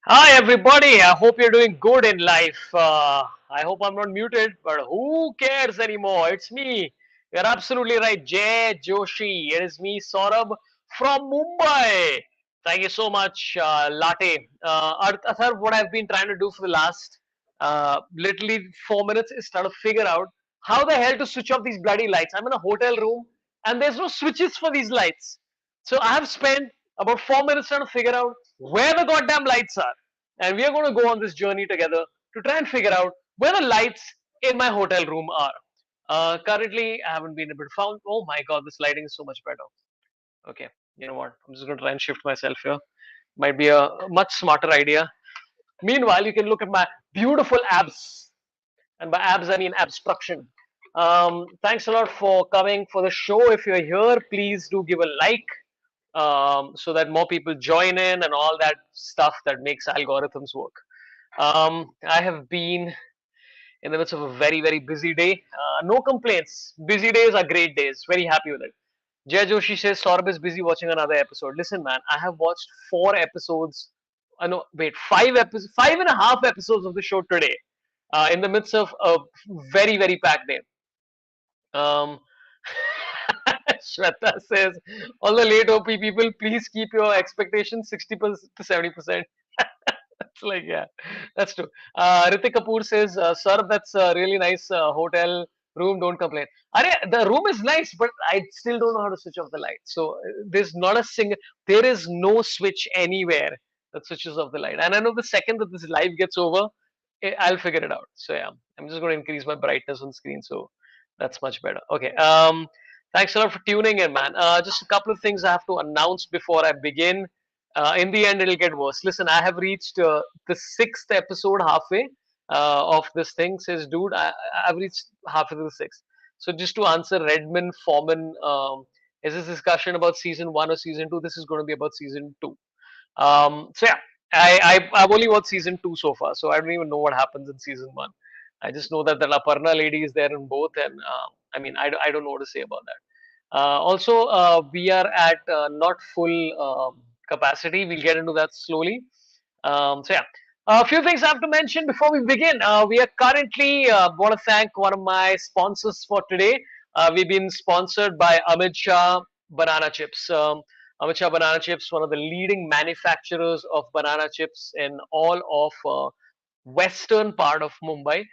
Hi, everybody. I hope you're doing good in life. I hope I'm not muted, but who cares anymore? It's me. You're absolutely right. Jay Joshi. It is me, Sorabh from Mumbai. Thank you so much, Latte. Athar, what I've been trying to do for the last literally 4 minutes is try to figure out how the hell to switch off these bloody lights. I'm in a hotel room and there's no switches for these lights. So I have spent about 4 minutes trying to figure out where the goddamn lights are. And we are going to go on this journey together to try and figure out where the lights in my hotel room are. Currently, I haven't been able to find. Oh my god, this lighting is so much better. Okay, you know what? I'm just going to try and shift myself here. Might be a much smarter idea. Meanwhile, you can look at my beautiful abs. And by abs, I mean abstraction. Thanks a lot for coming for the show. If you're here, please do give a like so that more people join in and all that stuff that makes algorithms work. I have been in the midst of a very, very busy day. No complaints. Busy days are great days. Very happy with it. Jay Joshi says Saurabh is busy watching another episode. Listen, man, I have watched 4 episodes. No, wait, 5 episodes, 5.5 episodes of the show today. In the midst of a very, very packed day. Um, Shweta says, all the late OP people, please keep your expectations 60% to 70%. It's like, yeah, that's true. Ritik Kapoor says, sir, that's a really nice hotel room. Don't complain. The room is nice, but I still don't know how to switch off the light. So there's not a single, there is no switch anywhere that switches off the light. And I know the second that this live gets over, I'll figure it out. So yeah, I'm just going to increase my brightness on screen. So that's much better. Okay. Thanks a lot for tuning in, man. Just a couple of things I have to announce before I begin. In the end, it'll get worse. Listen, I have reached the sixth episode halfway of this thing. Says, dude, I've reached halfway to the sixth. So just to answer Redmond Foreman, is this discussion about season one or season two? This is going to be about season two. So yeah, I've only watched season two so far, so I don't even know what happens in season one. I just know that the Aparna lady is there in both, and I mean, I don't know what to say about that. Also, we are at not full capacity. We'll get into that slowly. So yeah, a few things I have to mention before we begin. We are currently want to thank one of my sponsors for today. We've been sponsored by Amit Shah Banana Chips. Amit Shah Banana Chips, one of the leading manufacturers of banana chips in all of western part of Mumbai.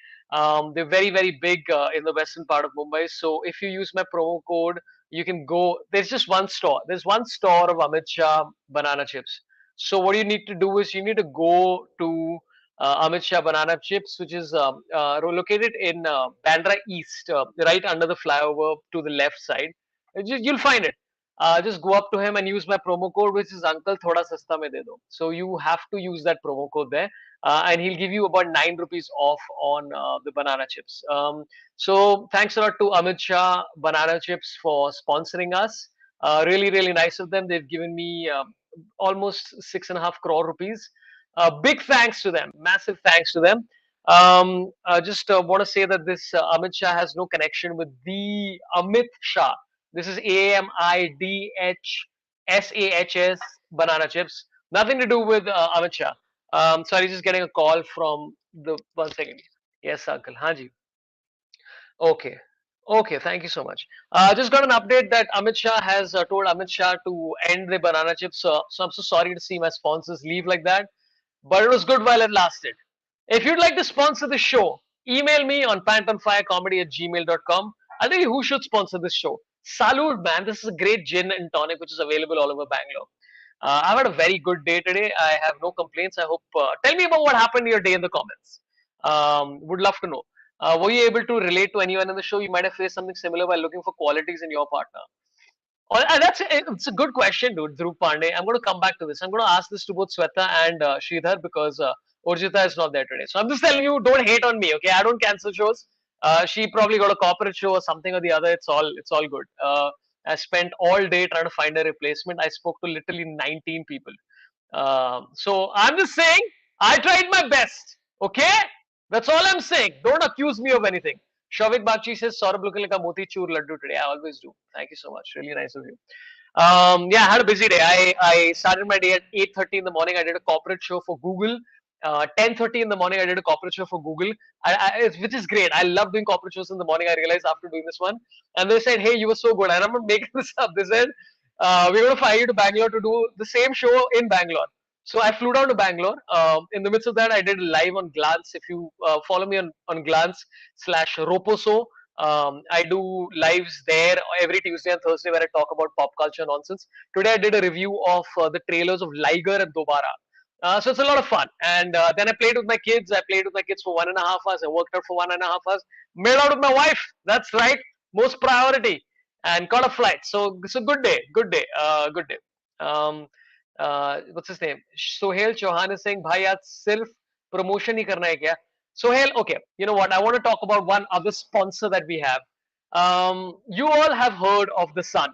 They're very, very big in the western part of Mumbai. So if you use my promo code, you can go. There's just one store. There's one store of Amit Shah banana chips. So what you need to do is you need to go to Amit Shah Banana Chips, which is located in Bandra East, right under the flyover to the left side. You'll find it. Just go up to him and use my promo code, which is Uncle Thoda Sasta Mein De Do. So you have to use that promo code there, and he'll give you about 9 rupees off on the banana chips. So thanks a lot to Amit Shah Banana Chips for sponsoring us. Really, really nice of them. They've given me almost 6.5 crore rupees. Big thanks to them. Massive thanks to them. Just want to say that this Amit Shah has no connection with the Amit Shah. This is AMIDHSAHS banana chips. Nothing to do with Amit Shah. Sorry, just getting a call from the 1 second. Yes, Uncle. Haji. Okay. Okay, thank you so much. Just got an update that Amit Shah has told Amit Shah to end the banana chips. So I'm so sorry to see my sponsors leave like that, but it was good while it lasted. If you'd like to sponsor the show, email me on pantonfirecomedy@gmail.com. I'll tell you who should sponsor this show. Salud, man. This is a great gin and tonic which is available all over Bangalore. I've had a very good day today. I have no complaints. I hope. Tell me about what happened in your day in the comments. Would love to know. Were you able to relate to anyone in the show? You might have faced something similar while looking for qualities in your partner. It's a good question, dude. Dhruv Pandey. I'm going to come back to this. I'm going to ask this to both Sweta and Sridhar because Urjita is not there today. So I'm just telling you, don't hate on me, okay? I don't cancel shows. She probably got a corporate show or something or the other. It's all good. I spent all day trying to find a replacement. I spoke to literally 19 people. So I'm just saying, I tried my best. Okay, that's all I'm saying. Don't accuse me of anything. Shavik Bakshi says, Saurabh looking like a motichur laddu today. I always do. Thank you so much. Really nice of you. Yeah, I had a busy day. I started my day at 8:30 in the morning. I did a corporate show for Google. 10:30 in the morning, I did a corporate show for Google, which is great. I love doing corporate shows in the morning. I realized after doing this one, and they said, "Hey, you were so good." And I'm not making this up. They said, "We're going to fly you to Bangalore to do the same show in Bangalore." So I flew down to Bangalore. In the midst of that, I did live on Glance. If you follow me on Glance slash Roposo, I do lives there every Tuesday and Thursday where I talk about pop culture nonsense. Today I did a review of the trailers of Liger and Dobara. So it's a lot of fun. And then I played with my kids. I played with my kids for 1.5 hours. I worked out for 1.5 hours. Made out with my wife. That's right. Most priority. And caught a flight. So it's a good day. Good day. Good day. Um, what's his name? Sohail Chauhan is saying, "Bhai, aaj sirf promotion hi karna hai kya?" Sohail, okay. You know what? I want to talk about one other sponsor that we have. You all have heard of The Sun,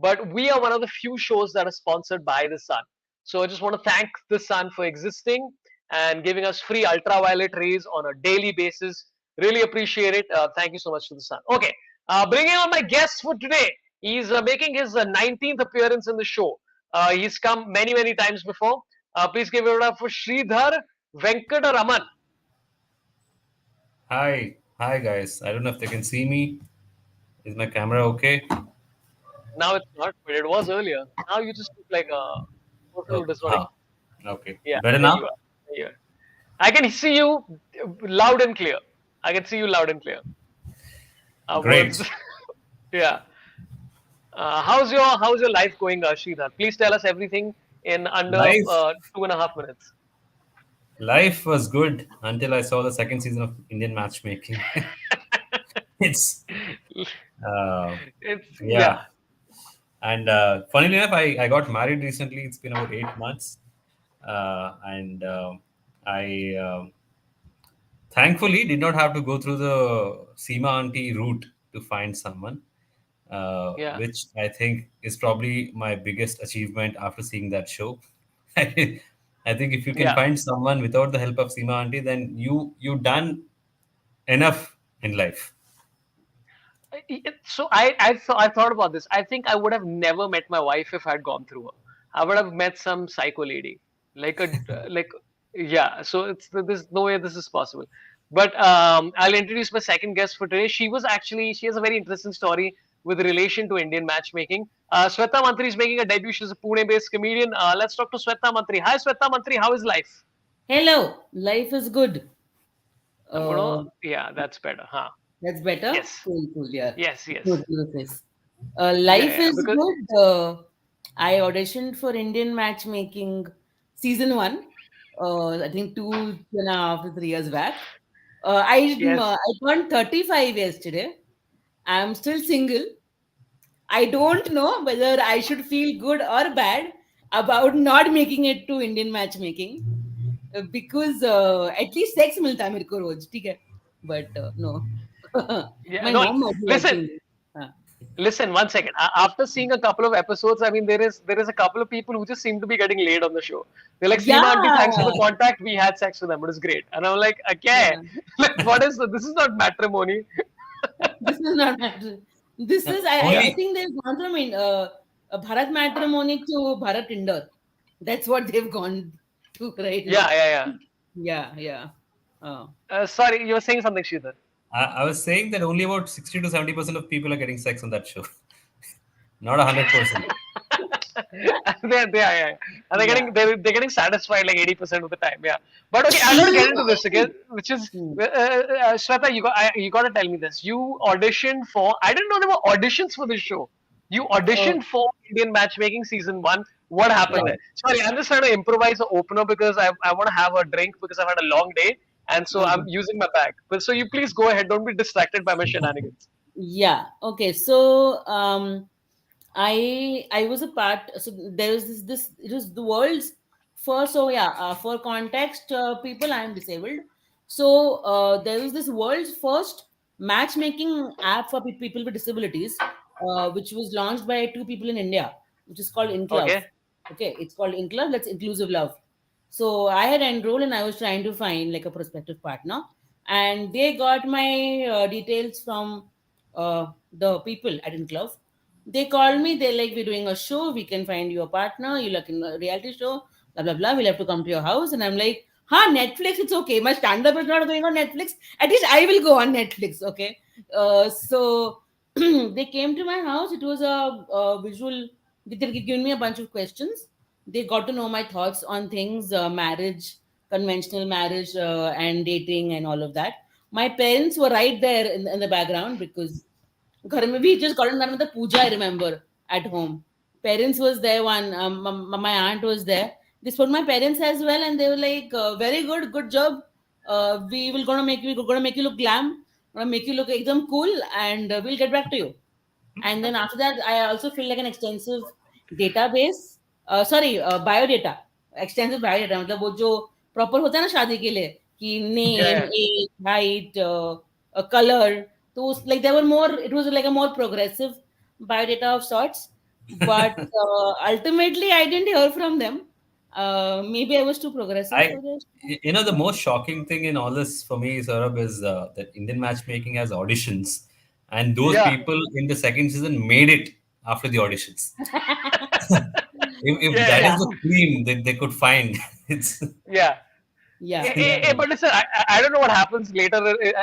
but we are one of the few shows that are sponsored by The Sun. So I just want to thank The Sun for existing and giving us free ultraviolet rays on a daily basis. Really appreciate it. Thank you so much to The Sun. Okay, bringing on my guest for today. He's making his 19th appearance in the show. He's come many, many times before. Please give it up for Sridhar Venkataraman. Hi guys. I don't know if they can see me. Is my camera okay? Now it's not, but it was earlier. Now you just look like a person who Oh, does not exist. okay. Yeah, Better there you now? are. There you are. I can see you loud and clear. I can see you loud and clear. Words. Great. Yeah. How's your life going, Sridhar? Please tell us everything in under Life 2.5 minutes. life was good until I saw the second season of Indian matchmaking. it's uh, It's yeah. yeah, And funnily enough, I got married recently. It's been about 8 months. And I thankfully did not have to go through the Seema auntie route to find someone, yeah, which I think is probably my biggest achievement after seeing that show. I think if you can yeah. find someone without the help of Seema auntie, then you done enough in life. So I thought about this. I think I would have never met my wife if I'd gone through her. I would have met some psycho lady, like a like yeah. So there's no way this is possible. But I'll introduce my second guest for today. She has a very interesting story with relation to Indian matchmaking. Sweta Mantri is making a debut. She's a Pune-based comedian. Let's talk to Sweta Mantri. Hi, Sweta Mantri. How is life? Hello, life is good. I'm gonna Uh, yeah, that's better, huh? that's better. Yes, Cool, cool. Yeah, yes, yes. good to this. Yeah, Life yeah. is Because good. I auditioned for Indian matchmaking season one. I think 2.5 to 3 years back. yes. I turned 35 yesterday. I'm still single. I don't know whether I should feel good or bad about not making it to Indian matchmaking. Because at least sex मिलता है मेरे को रोज ठीक है but no Yeah, my no. Mom might be Listen, watching हाँ listen. 1 second. After seeing a couple of episodes, I mean, there is a couple of people who just seem to be getting laid on the show. They're like, या "Seema auntie, thanks for the contact. We had sex with them. It was great." And I'm like, "Okay, like, what is this? This is not matrimony." This is not matter this is I Only think they gone from Bharat matrimony to Bharat Tinder that's what they've gone to right now Yeah, yeah, yeah. या Sorry, you were saying something, Sridhar. I was saying that only about 60 to 70% of people are getting sex on that show, not 100%. Yeah, yeah. And they're या getting they're getting satisfied like 80% of the time. Yeah. But okay, I'm gonna get into this again, which is Shweta, you got to tell me this. You auditioned for. I didn't know there were auditions for this show. You auditioned for Indian Matchmaking season one. What happened there? Right Sorry, I'm just trying to improvise an opener because I want to have a drink because I've had a long day and so I'm using my bag. But so you please go ahead. Don't be distracted by my shenanigans. Yeah. Okay. So I was a part. So there was this it was the world's first. So yeah, for context, people, I am disabled. So there was this world's first matchmaking app for people with disabilities, which was launched by two people in India, which is called Inclove. Okay. Okay, it's called Inclove. That's inclusive love. So I had enrolled and I was trying to find like a prospective partner, and they got my details from the people at Inclove. They called me. They like, we're doing a show. We can find you a partner. You like in a reality show. Blah blah blah. We'll have to come to your house. And I'm like, huh, Netflix. It's okay. My stand up is not going on Netflix. At least I will go on Netflix. Okay. So they came to my house. It was a visual. They given me a bunch of questions. They got to know my thoughts on things, marriage, conventional marriage, and dating, and all of that. My parents were right there in the background because घर में भी just got done with the puja. I remember at home. Parents was there. One my aunt was there. They spoke my parents as well, and they were like, "Very good, good job. We will gonna make you look glam, gonna make you look एकदम cool, and we'll get back to you." And then after that, I also feel like an extensive database. Sorry, biodata. Extensive biodata. मतलब वो जो proper होता है ना शादी के लिए कि Yeah, name, yeah. age, height, color. So like there were more. It was like a more progressive biodata of sorts. But ultimately, I didn't hear from them. Maybe I was too progressive I, for this. the most shocking thing in all this for me, Saurabh, is that Indian matchmaking has auditions, and those Yeah. people in the second season made it after the auditions. If Yeah, that yeah, is Yeah, the theme that they could find, it's yeah. yeah, yeah, But listen, I don't know what happens later.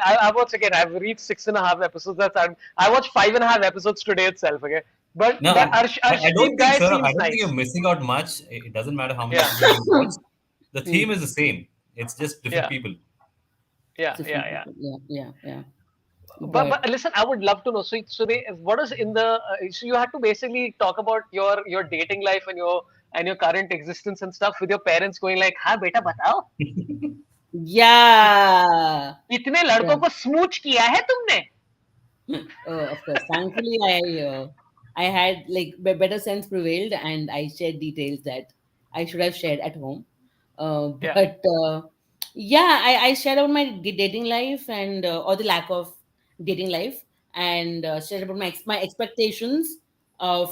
I watched again. I've reached 6.5 episodes. I watched 5.5 episodes today itself. Okay, but no. that yeah, I don't Arshdeep think, guy Saurabh, I seems don't think you're nice. missing out much. It doesn't matter how many Yeah, episodes you watch. The Hmm. theme is the same. It's just different yeah, people. yeah, yeah, Different yeah. people. Yeah, yeah, yeah. But But listen, I would love to know. So they what is in the so you had to basically talk about your dating life and your current existence and stuff with your parents going like, हाँ बेटा बताओ yeah, कितने लड़कों yeah. को smooch किया है तुमने? Of course. Thankfully, I had like better sense prevailed, and I shared details that I should have shared at home. Yeah, But yeah, I shared about my dating life and or the lack of dating life, and shared about my expectations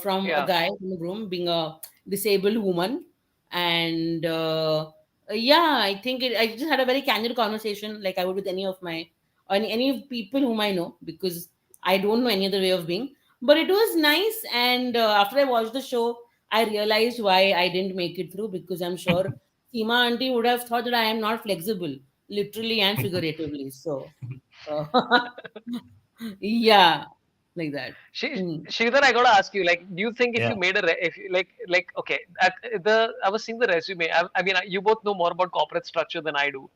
from a yeah, guy, from a groom, being a disabled woman, and yeah, I think I just had a very candid conversation, like I would with any of my any people whom I know, because I don't know any other way of being. But it was nice. And after I watched the show, I realized why I didn't make it through, because I'm sure Seema auntie would have thought that I am not flexible, literally and figuratively. So, uh, yeah, like that. Mm. Sridhar, I gotta ask you, like, do you think if Yeah. you made if you okay, I was seeing the resume. I mean, you both know more about corporate structure than I do.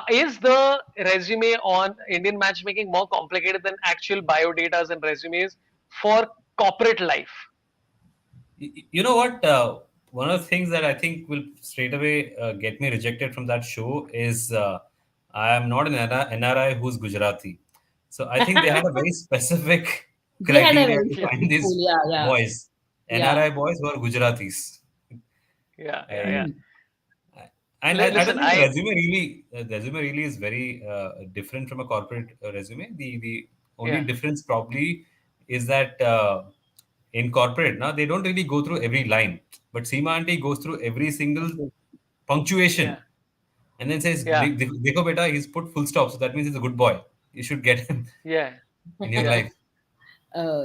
Is the resume on Indian matchmaking more complicated than actual biodatas and resumes for corporate life? You know what? One of the things that I think will straight away get me rejected from that show is I am not an NRI who's Gujarati. So I think they had a very specific They had a criteria very to find specific pool. these Yeah, yeah, boys, yeah. NRI boys who are Gujaratis. Yeah, yeah, yeah. I, Mm. and I don't Listen, think the resume really is very different from a corporate resume. The only yeah, difference probably is that in corporate now they don't really go through every line, but Seema auntie goes through every single Okay. punctuation yeah, and then says, yeah, "Dekho beta, he's put full stop, so that means he's a good boy. You should get him yeah, in your yeah. life."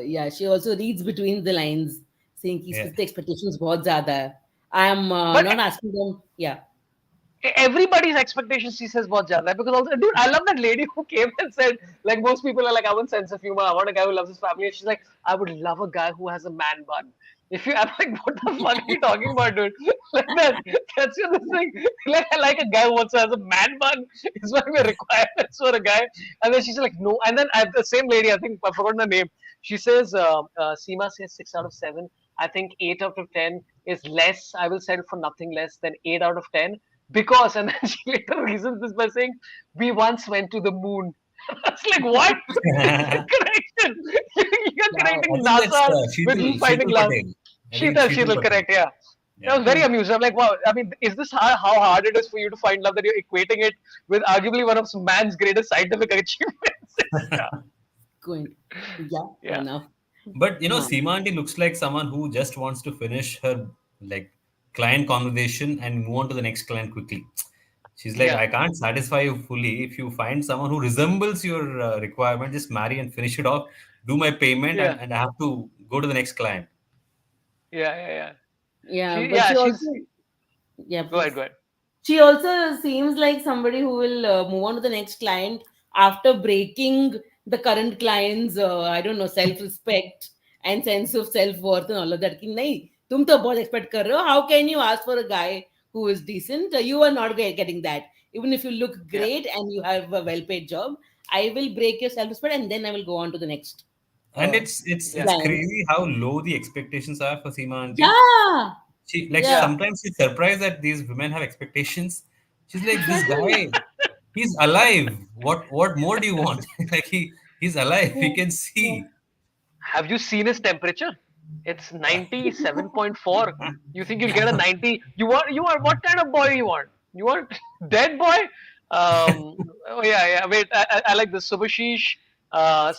Yeah, she also reads between the lines, saying कि Yeah. इसकी expectations बहुत ज़्यादा है. I am But not asking them. Yeah, everybody's expectations she says बहुत ज्यादा है because also dude I love that lady who came and said like most people are like I want sense of humor I want a guy who loves his family and she's like I would love a guy who has a man bun if you I'm like what the fuck are you talking about dude like that's your thing like I like a guy who also has a man bun is one of the requirements for a guy and then she's like no and then the same lady I think I've forgotten the name she says Seema says 6 out of 7 I think 8 out of 10 is less I will settle for nothing less than 8 out of 10 because and then she later reasons this by saying we once went to the moon. That's like what? Correction. You're wow. correcting I think that's NASA with me finding Sheetal love. Patel. I think it's Sheetal Sheetal, Patel. correct, yeah. I Yeah. was very amused. I'm like, wow. I mean, is this how hard it is for you to find love that you're equating it with arguably one of man's greatest scientific achievements? Yeah, Going. Yeah, fair yeah, enough. But Huh. Seema Aunty looks like someone who just wants to finish her like client conversation and move on to the next client quickly. She's like, yeah. I can't satisfy you fully. If you find someone who resembles your requirement, just marry and finish it off. do my payment, Yeah, and I have to go to the next client. yeah, yeah, yeah. Yeah, She, but yeah, she she's. also, yeah, Go ahead, please. go ahead. She also seems like somebody who will move on to the next client after breaking the current client's, I don't know, self-respect and sense of self-worth and all of that. कि नहीं, तुम तो बहुत expect कर रहे हो. How can you ask for a guy who is decent? You are not getting that. Even if you look Yeah, great and you have a well-paid job, I will break your self-respect and then I will go on to the next And uh, yeah, it's client. crazy how low the expectations are for Seema auntie. Yeah, She like yeah, yeah. sometimes she's surprised that these women have expectations. She's like, this exactly. guy, he's alive. What more do you want? Like he's alive. He Yeah, can yeah. see. Have you seen his temperature? It's 97.4. You think you'll get a 90? You want what kind of boy you want? You want dead boy? Oh yeah, yeah. Wait, I like this. Subhashish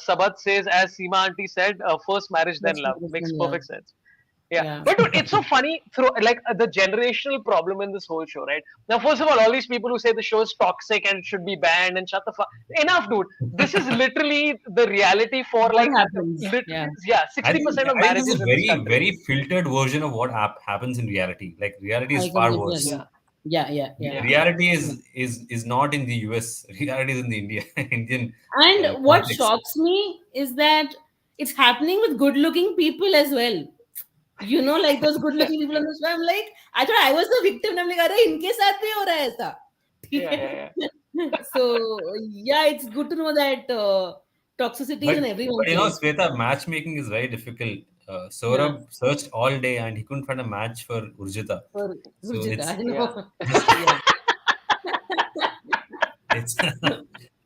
Sabat says, as Seema auntie said, first marriage then That's love. Makes interesting. Yeah, perfect sense. Yeah, yeah. but dude, it's so funny through like the generational problem in this whole show, right? Now, first of all these people who say the show is toxic and should be banned and shut the fuck enough, dude. This is literally the reality for What like, happens? Yeah. yeah, I think 60% of I think this is marriages a in this country. very filtered version of what happens in reality. Like reality is I far completely worse. Yeah, agree. Yeah, yeah, yeah. yeah, Reality Yeah. is not in the US. Reality is in the India Indian And what context. shocks me is that it's happening with good looking people as well. You know, like those good yeah, looking people on the show. I'm like, I thought I was the victim. And I'm like, अरे इनके साथ भी हो रहा है ऐसा. ठीक yeah, yeah, है? So yeah, it's good to know that toxicity is But in but everyone's you know, life. Sweta, matchmaking is very difficult. Yeah, Sorabh searched all day and he couldn't find a match for Urjita. for So Rujita, I yeah. know. Yeah. it's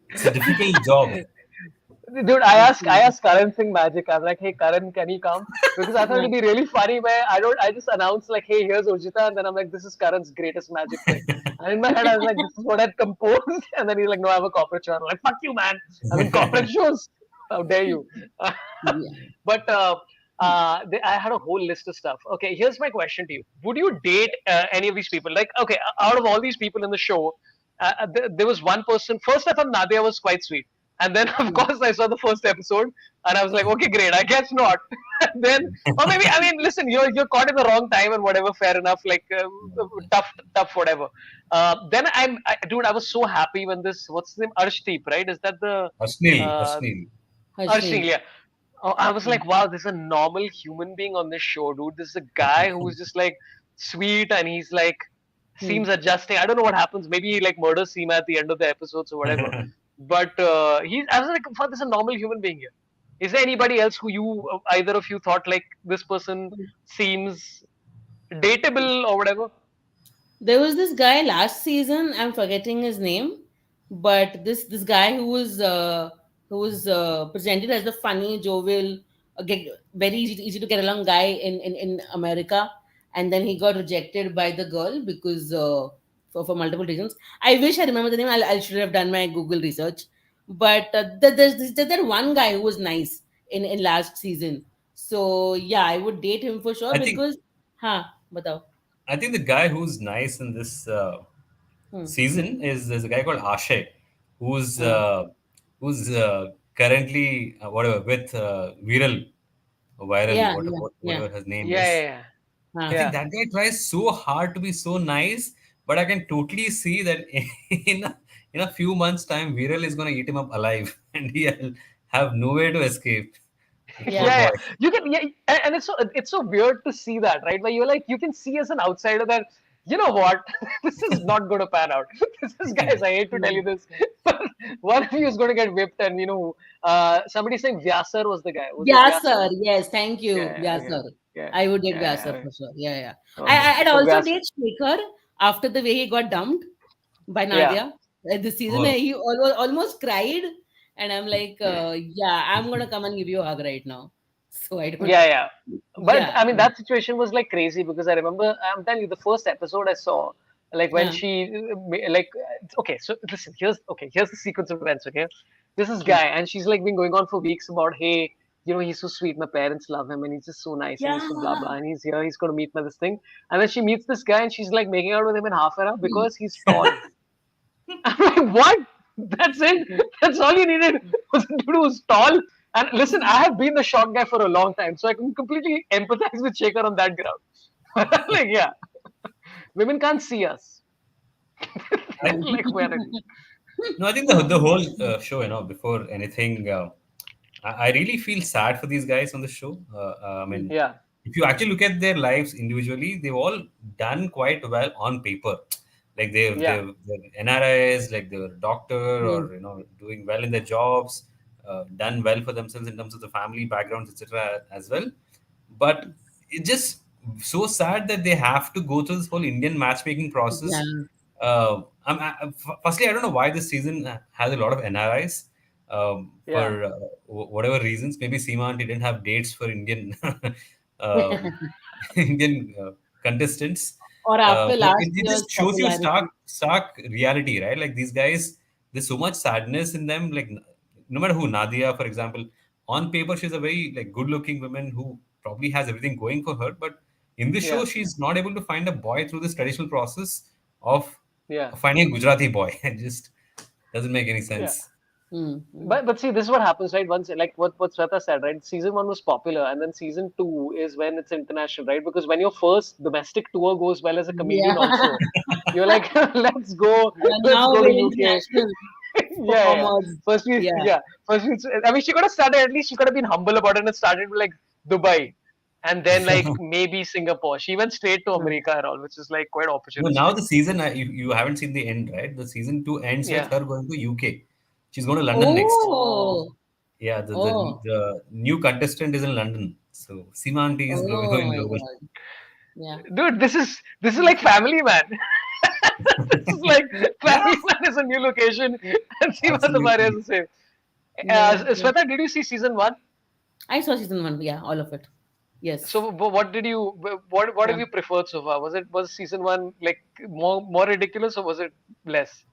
it's a difficult job. Dude, I Absolutely. asked Karan Singh Magic. I'm like, hey Karan, can he come? Because I thought Yeah. it'd be really funny where I just announced like, hey, here's Ujita, and then I'm like, this is Karan's greatest magic trick. And in my head, I was like, this is what I'd composed. And then he's like, no, I have a corporate show. I'm like, fuck you, man. I'm in corporate shows. How dare you? Yeah. But I had a whole list of stuff. Okay, here's my question to you: would you date any of these people? Like, okay, out of all these people in the show, there was one person. First, I thought Nadia was quite sweet, and then of course I saw the first episode, and I was like, okay, great. I guess not. And then, or maybe I mean, listen, you're caught in the wrong time and whatever. Fair enough. Like, tough, whatever. Dude, I was so happy when this what's his name, Arshdeep, right? Is that the uh, Ashnil. Arshdeep? Harshni. Yeah. Oh, I was like, wow, there's a normal human being on this show, dude. This is a guy who's just like sweet and he's like Hmm. seems adjusting. I don't know what happens. Maybe he like murders Seema at the end of the episodes or whatever. But I was like, wow, there's a normal human being here. Is there anybody else who either of you thought like this person seems dateable or whatever? There was this guy last season. I'm forgetting his name, but this guy who was presented as the funny, jovial, very easy to get along guy in America, and then he got rejected by the girl because for multiple reasons. I wish I remember the name. I should have done my Google research. But there's that one guy who was nice in last season. So yeah, I would date him for sure I think because, huh? Batao. I think the guy who's nice in this Hmm. season is there's a guy called Ashay, who's Hmm. uh, who's currently whatever with viral Yeah, yeah, yeah. whatever his name Yeah, is. yeah, I Huh. yeah. think that guy tries so hard to be so nice, but I can totally see that in a few months' time, Viral is going to eat him up alive, and he'll have nowhere to escape. The poor Yeah. Yeah, boy. yeah. You can, yeah, and it's so weird to see that, right? Where you're like, you can see as an outsider that, you know what, this is not going to pan out. This is, guys, I hate to tell Hmm. you this, but one of you is going to get whipped, and somebody saying Vyasar was the guy. Was it Vyasar? Vyasar. Yes, thank you. Yeah, okay, Vyasar. yeah, I would date yeah, Vyasar yeah. for sure. Yeah, yeah. Okay, I'd so also Vyasar, date Shekhar after the way he got dumped by yeah, Nadia. This season, Oh, he almost cried. And I'm like, yeah, I'm going to come and give you a hug right now. So I don't, yeah, yeah. But yeah, I mean, that situation was like crazy because I remember, I'm telling you, the first episode I saw, like when yeah. she, like, okay, so listen, here's the sequence of events, okay? This is Hmm. guy, and she's like been going on for weeks about, hey, he's so sweet, my parents love him, and he's just so nice, and he's Yeah. so blah blah, and he's here, he's going to meet me this thing. And then she meets this guy, and she's like making out with him in half an hour because he's tall. I'm like, what? That's it? That's all you needed was a dude who's tall? And listen, I have been the short guy for a long time, so I can completely empathize with Shekhar on that ground. Like, yeah, women can't see us. I, Like, where are you? no, I think the whole show, before anything, I really feel sad for these guys on the show. I mean, Yeah, if you actually look at their lives individually, they've all done quite well on paper. Like yeah, they're NRIs, like they're a doctor Mm. or doing well in their jobs, done well for themselves in terms of the family backgrounds, etc. as well. But it's just so sad that they have to go through this whole Indian matchmaking process. Yeah. Firstly, I don't know why this season has a lot of NRIs yeah. for whatever reasons. Maybe Seema auntie didn't have dates for Indian um, Indian contestants. Or after But last it year's just shows you popularity. stark reality, right? Like these guys, there's so much sadness in them. Like no matter who, Nadia, for example, on paper she's a very like good-looking woman who probably has everything going for her, but in this show Yeah, she's not able to find a boy through this traditional process of yeah, finding a Gujarati boy. It just doesn't make any yeah. sense. Mm. Mm. But see, this is what happens, right? Once, like what Sweta said, right? Season one was popular, and then season two is when it's international, right? Because when your first domestic tour goes well as a Yeah. comedian, also, you're like, let's Now go to we're UK. international Yeah, yeah. performers. Yeah. Yeah. Yeah. I mean, she could have started, at least she could have been humble about it and started with like Dubai and then like maybe Singapore. She went straight to Mm. America and all, which is like quite No, now opportunistic. the season you haven't seen the end, right? The season two ends with Yeah. her going to UK. She's going to London next. Oh, Oh. Yeah, Oh. the new contestant is in London. So Seema auntie is Oh going my global. God. Yeah. dude, this is like Family Man. This is like Family Man is a new location and Seema Tamare is Absolutely. the same. Yes. Yes. Sweta, did you see season one? I saw season one. Yeah, all of it. Yes. So what did you what Yeah. have you preferred so far? Was season one like more ridiculous or was it less?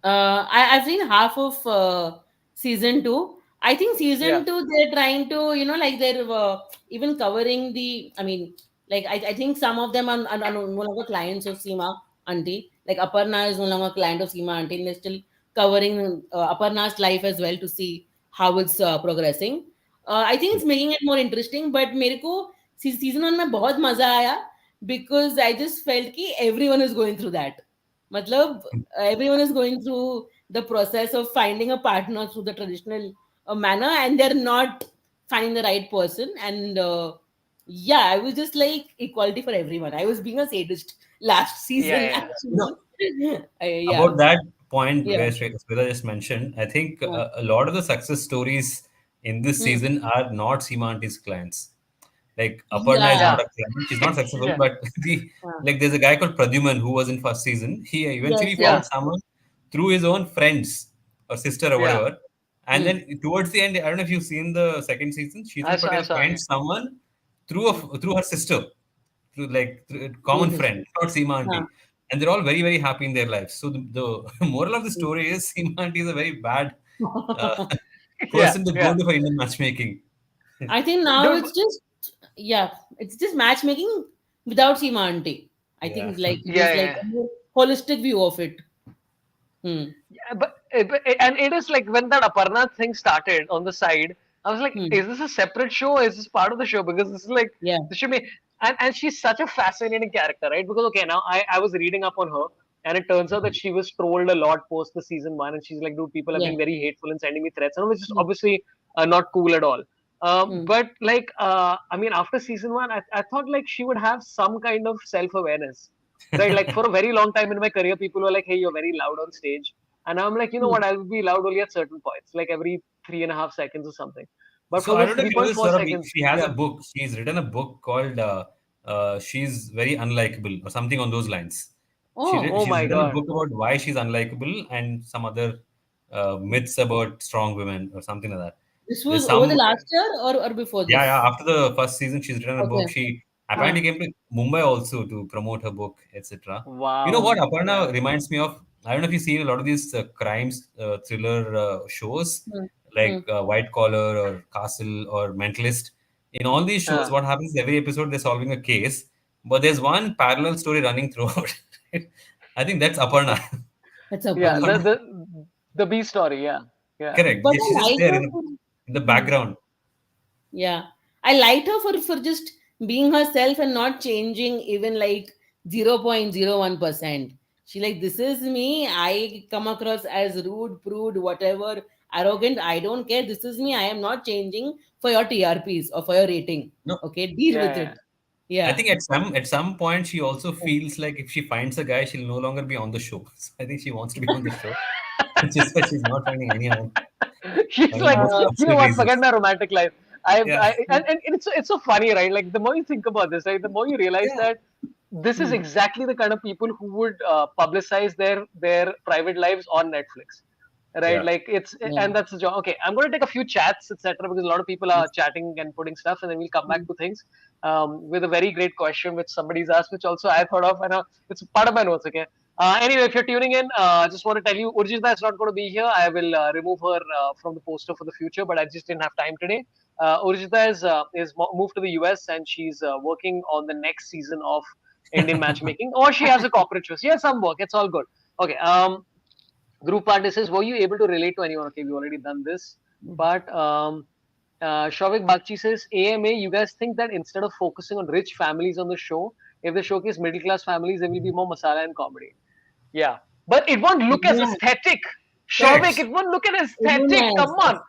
I've seen half of season two. I think Yeah, season two they're trying to, like they're even covering the. I mean, like I think some of them are no longer clients of Seema Auntie. Like Aparna is no longer a client of Seema Auntie, and they're still covering Aparna's life as well to see how it's progressing. I think it's making it more interesting. But मेरे को season one में बहुत मजा आया because I just felt कि everyone is going through that. मतलब everyone is going through the process of finding a partner through the traditional manner, and they're not finding the right person. And yeah, I was just like equality for everyone. I was being a sadist last yeah, season, yeah, You know, actually. Yeah. about that point Yeah. where Shweta just mentioned, I think Yeah. a lot of the success stories in this Hmm. season are not Seema auntie's clients. Like Aparna is Yeah. not yeah, a client; she's not successful. yeah, But Yeah. there's a guy called Pradyuman who was in first season. He Yes, eventually yes. found yeah, someone through his own friends or sister or yeah. whatever. And Hmm. then towards the end, I don't know if you've seen the second season. Sheetal I Patel saw, yeah. finds someone Hmm. through her sister, through a common Jesus. friend, not Seema Yeah. auntie, and they're all very very happy in their lives. So the moral of the Hmm. story is Seema auntie is a very bad uh, Yeah, person to go yeah. into for Indian matchmaking. I think now Dude, it's just, yeah, it's just matchmaking without Seema Auntie. I Yeah. think like it yeah, is like yeah. a more holistic view of it. Hmm. Yeah, and it is like when that Aparna thing started on the side, I was like, Hmm. is this a separate show? Is this part of the show? Because this is like Yeah. this should be, and she's such a fascinating character, right? Because okay, now I was reading up on her, and it turns out that she was trolled a lot post the season one, and she's like, dude, people have Yeah. been very hateful and sending me threats, and which is Hmm. obviously not cool at all. Hmm. But like, I mean, after season one, I thought like she would have some kind of self awareness, right? Like for a very long time in my career, people were like, hey, you're very loud on stage, and I'm like, you know Hmm. what? I'll be loud only at certain points, like every 3.5 seconds or something. But So for I this don't know if three you know point this, four Sorabh. seconds, She has a yeah, book. She's written a book called "She's Very Unlikable" or something on those lines. Oh, oh She's my written a god, book about why she's unlikable and some other myths about strong women or something like that. this There's was over the some last year or before Yeah, yeah. this? After the first season, she's written a Okay. book. She apparently Ah. came to Mumbai also to promote her book, etc. You know what wow, Aparna yeah, reminds me of? I don't know if you've seen a lot of these crimes thriller shows Hmm. Hmm. like White Collar or Castle or Mentalist. In all these shows, yeah, what happens is every episode they're solving a case, but there's one parallel story running throughout. I think that's Aparna. That's a yeah. fun. The B story, yeah, yeah, Correct. But She's I just like there her. in the Hmm. background. Yeah. I liked her for just being herself and not changing even like 0.01%. She like, this is me. I come across as rude, prude, whatever, arrogant. I don't care. This is me. I am not changing for your TRPs or for your rating. No, Okay. Deal with Yeah, it. I Yeah. think at some point she also feels like if she finds a guy, she'll no longer be on the show. So I think she wants to be on the show. It's just that she's not finding anyone. I she's mean, like, most Uh, you know possible what? Forget reasons. my romantic life. Yeah, And it's so funny, right? Like the more you think about this, right, the more you realize yeah, that this is hmm. exactly the kind of people who would publicize their private lives on Netflix, right? yeah. Like it's Yeah. and that's the job. Okay, I'm going to take a few chats, etc., because a lot of people are chatting and putting stuff, and then we'll come back Hmm. to things with a very great question which somebody's asked, which also I thought of, and it's part of my notes. Okay. Anyway, if you're tuning in, I just want to tell you, Urjita is not going to be here. I will remove her from the poster for the future, but I just didn't have time today. Urjita is moved to the US and she's working on the next season of Indian matchmaking, or she has a corporate show. She has some work. It's all good. Okay. Group parties, were you able to relate to anyone? Okay, we already done this. But Shavik Bakchi says, AMA, you guys think that instead of focusing on rich families on the show, if they showcase middle class families, there will be more masala and comedy. Yeah. But it won't look as Yeah. aesthetic. Shavik, Correct. it won't look as Even aesthetic. Come on.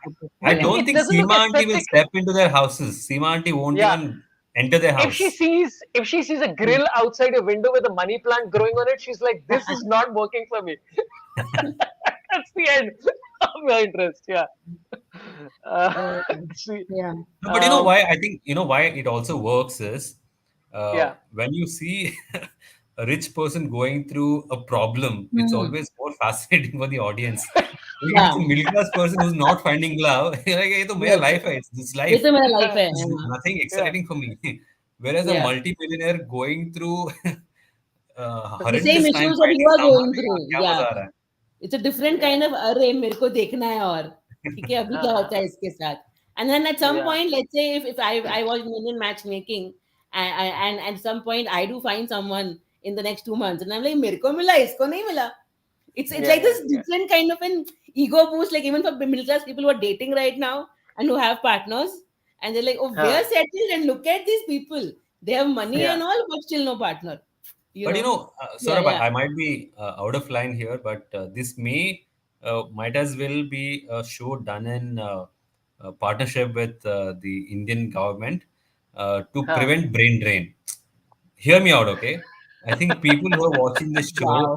I yeah. don't It think doesn't look Seema auntie will aesthetic. step into their houses. Seema auntie won't Yeah. even enter their house. If she sees a grill outside a window with a money plant growing on it, she's like, this is not working for me. That's the end of your interest. Yeah. Uh, Uh, see, yeah. No, but you know um, why? I think you know why it also works is yeah. when you see a rich person going through a problem, it's Hmm. always more fascinating for the audience. Like if it's Yeah. a middle class person who's not finding love, you're like, "ये तो मेरा Yes. life है, it's this ये life. तो मेरा life Yeah. है There's हाँ. nothing Yeah. exciting for me." Whereas a Yeah. multi-millionaire going through The same horrendous time issues that you finding are someone, going "यार, through. क्या Yeah. मजा आ रहा है?" It's a different Yeah. kind of अरे मेरे को देखना है और ठीक है अभी क्या Uh-huh. होता है इसके साथ. And then at some Yeah. point, let's say if I was in Indian matchmaking and at some point I do find someone in the next 2 months and I'm like मेरे को मिला इसको नहीं मिला. It's Yeah. like Yeah. this Yeah. different kind of an ego boost, like even for middle class people who are dating right now and who have partners, and they're like, oh, we're Huh. settled, and look at these people. They have money Yeah. and all, but still no partner. You But you know? know, Yeah, Saurabh, yeah. I might be out of line here, but this may might as well be a show done in partnership with the Indian government to Huh. prevent brain drain. Hear me out, okay? I think people who are watching this show Wow.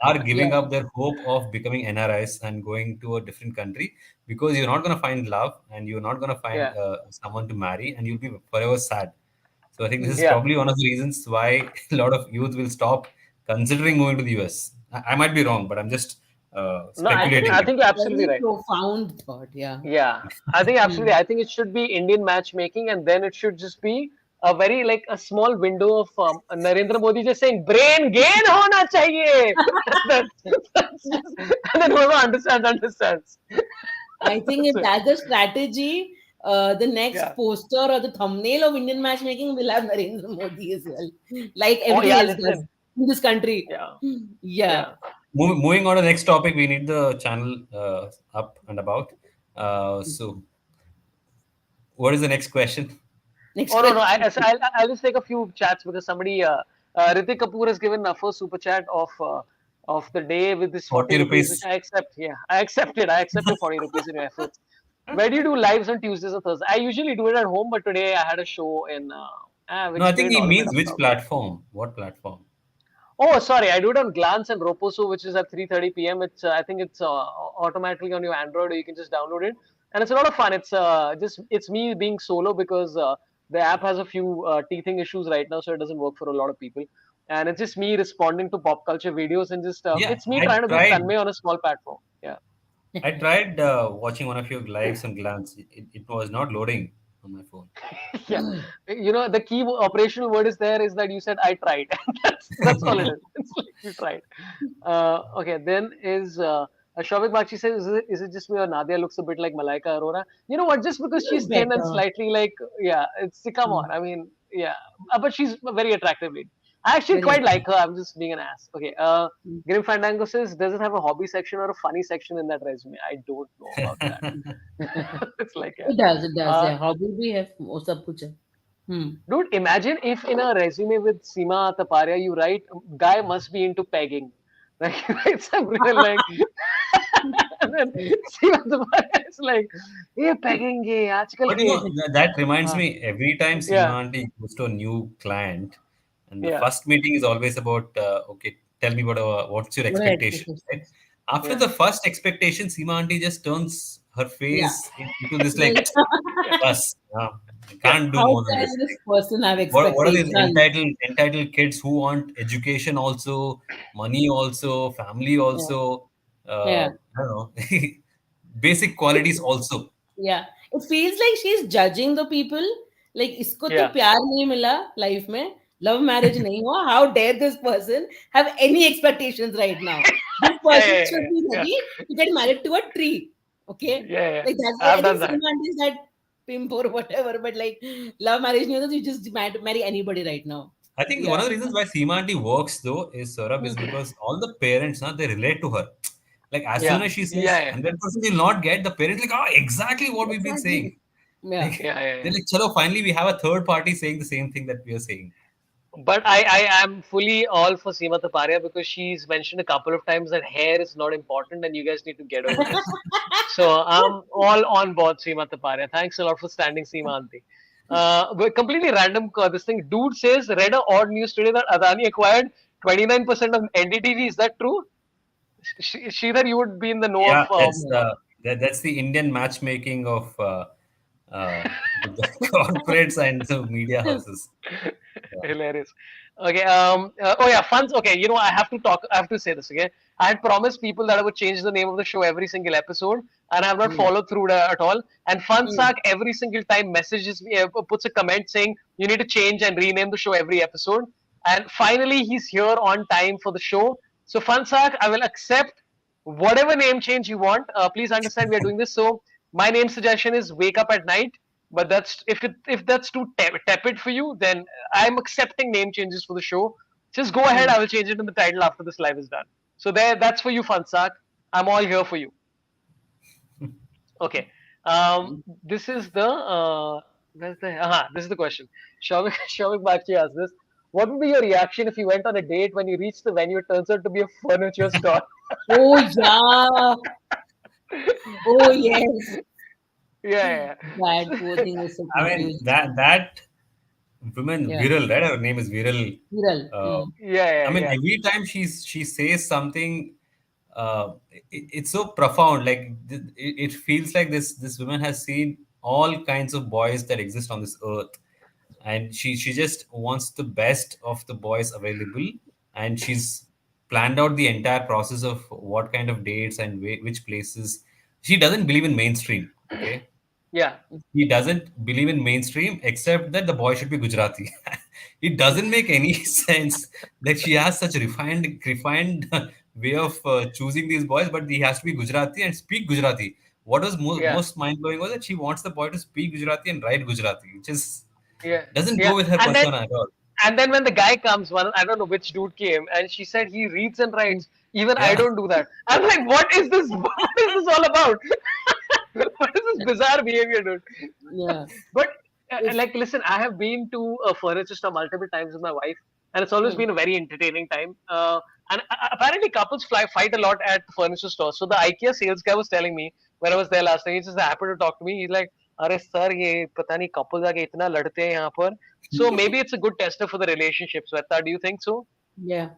are Yeah. giving up their hope of becoming NRIs and going to a different country because you're not going to find love and you're not going to find Yeah. someone to marry and you'll be forever sad. So I think this is Yeah. probably one of the reasons why a lot of youth will stop considering moving to the US. I might be wrong, but I'm just No, That's speculating a I here. think you're absolutely very right. profound thought. Yeah. Yeah, I think absolutely. Hmm. I think it should be Indian matchmaking, and then it should just be a very like a small window of Narendra Modi just saying brain gain hona chahiye. That's just, and then whoever understands understands. I think That's if it. that's the strategy, the next Yeah. poster or the thumbnail of Indian matchmaking will have Narendra Modi as well, like Oh everything yeah, else does listen. in this country. Yeah, Yeah. yeah. Moving on to the next topic, we need the channel up and about. So, what is the next question? Next Oh no, no. question. I'll just take a few chats because somebody Ritik Kapoor has given a first super chat of the day with this 40 40 rupees, which rupees. I accept. Yeah, I accept it. I accept your 40 rupees in your efforts. Where do you do lives on Tuesdays or Thursdays? I usually do it at home, but today I had a show in No, I which think didn't he all of it means up which now. platform? What platform? Oh, sorry, I do it on Glance and Roposo, which is at 3:30 p.m. It's I think it's automatically on your Android, or you can just download it, and it's a lot of fun. It's me being solo because the app has a few teething issues right now, so it doesn't work for a lot of people. And it's just me responding to pop culture videos and just Yeah, it's me trying to be Tanmay on a small platform. Yeah. I tried watching one of your lives on Glance. It was not loading on my phone. Yeah, you know the key operational word is there is that you said I tried. That's all it is. It's like you tried. Okay, then is Shavik Bakshi says, is it just me or Nadia looks a bit like Malaika Arora? You know what? Just because she's thin and Better. slightly like, yeah, it's come on. I mean, yeah, but she's a very attractive lady. I actually Very quite happy. like her. I'm just being an ass. Okay. Mm. Grim Fandango says, does it have a hobby section or a funny section in that resume? I don't know about that. It's like, yeah. It does, Uh, yeah. Hobby भी है, वो सब कुछ है. Hmm. Dude, imagine if in a resume with Seema Taparia you write, guy must be into pegging. Like, you write some real like, and then Seema Taparia is like, ये pegging ये आजकल But you के, know, that reminds हाँ, me, every time yeah, Seema auntie goes to a new client, and the yeah, first meeting is always about, okay, tell me what's your What are expectation, right? expectations? After yeah, the first expectation, Seema auntie just turns her Yeah. face into this like, Like, yeah, bus. I yeah, can't do how more than can this. this person have What are these expectations? entitled kids who want education also, money also, family Yeah. also, Yeah. I don't know, basic It, qualities also. yeah. It feels like she's judging the people. Like, इसको तो yeah, प्यार नहीं मिला life में, love marriage नहीं हुआ. How dare this person have any expectations right now? This yeah, person yeah, should yeah, be yeah, ready to get married to a tree. Okay? yeah, yeah. Like that's what I've I think done that. Seema is that pimp or whatever. But like love marriage, you just marry anybody right now. I think one Yeah. of the reasons why Seema auntie works though is Sorab is Hmm. because all the parents now they relate to her. Like as soon Yeah, as she yeah, says yeah, 100% you'll not get, the parents like, oh, exactly what we've been saying. Exactly. Yeah. Like yeah, yeah, they're yeah. like, chalo, finally we have a third party saying the same thing that we are saying. But I am fully all for Seema Taparia because she's mentioned a couple of times that hair is not important and you guys need to get over this. So I'm all on board Seema Taparia. Thanks a lot for standing Seema Auntie. But completely random this thing. Dude says, read a odd news today that Adani acquired 29% of NDTV. Is that true? Sridhar, you would be in the know of Yeah, that's Yeah. that's the Indian matchmaking of the corporates and the media houses. Yeah. Hilarious. Okay. Oh yeah. Funds. Okay. You know, I have to talk. I have to say this. Okay. I had promised people that I would change the name of the show every single episode, and I have not Yeah. followed through at all. And Mm. Funsak every single time messages me, puts a comment saying you need to change and rename the show every episode. And finally, he's here on time for the show. So Funsak, I will accept whatever name change you want. Please understand we are doing this. So my name suggestion is Wake Up at Night. But that's if that's too tepid for you, then I'm accepting name changes for the show. Just go ahead. Mm. I will change it in the title after this live is done. So that's for you, Fansak. I'm all here for you. Okay. This is the this is the question. Shavik Shavik Bakshi asked this. What would be your reaction if you went on a date when you reach the venue? It turns out to be a furniture store. Oh yeah. Oh yes. Yeah, That yeah, poor thing was so I mean confused. that woman Yeah. Viral, right? Her name is Viral. Viral. Uh, Mm. I yeah, mean, yeah, every time she says something, it's so profound. Like it feels like this woman has seen all kinds of boys that exist on this earth, and she just wants the best of the boys available, and she's planned out the entire process of what kind of dates and which places. She doesn't believe in mainstream. Okay, yeah, he doesn't believe in mainstream except that the boy should be Gujarati. It doesn't make any sense that she has such a refined way of choosing these boys, but he has to be Gujarati and speak Gujarati. What was yeah, most mind blowing was that she wants the boy to speak Gujarati and write Gujarati, which is yeah, doesn't yeah. go with her And then persona at all. And then when the guy comes, one I don't know which dude came, and she said he reads and Mm. writes. Even I Yeah. don't do that. I'm like, what is this? What is this all about? What is this bizarre behavior, dude? Yeah. But If like, listen, I have been to a furniture store multiple times with my wife, and it's always mm. been a very entertaining time. And apparently, couples fight a lot at furniture stores. So the IKEA sales guy was telling me when I was there last time. He just happened to talk to me. He's like, "अरे sir, ये पता नहीं couples आके इतना लड़ते हैं यहाँ पर." So maybe it's a good tester for the relationship. Sweta, do you think so? Yeah.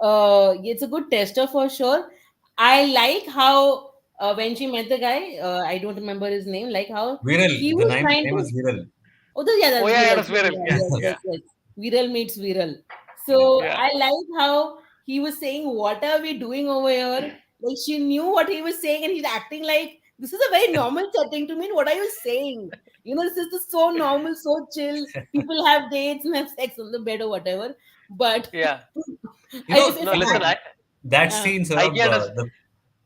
It's a good tester for sure. I like how when she met the guy, I don't remember his name, like how Viral. he The was name trying name to. is Viral. Oh, yeah, Oh that's yeah, yeah, Viral. that's viral. Yeah, Yeah, yes, yeah, yes, yes. Viral meets Viral. So yeah, I like how he was saying, "What are we doing over here?" Like she knew what he was saying, and he's acting like this is a very normal setting to me. What are you saying? This is just so normal, so chill. People have dates and have sex on the bed or whatever. But yeah. You know, if No, listen, that uh, scene, sort of IKEA does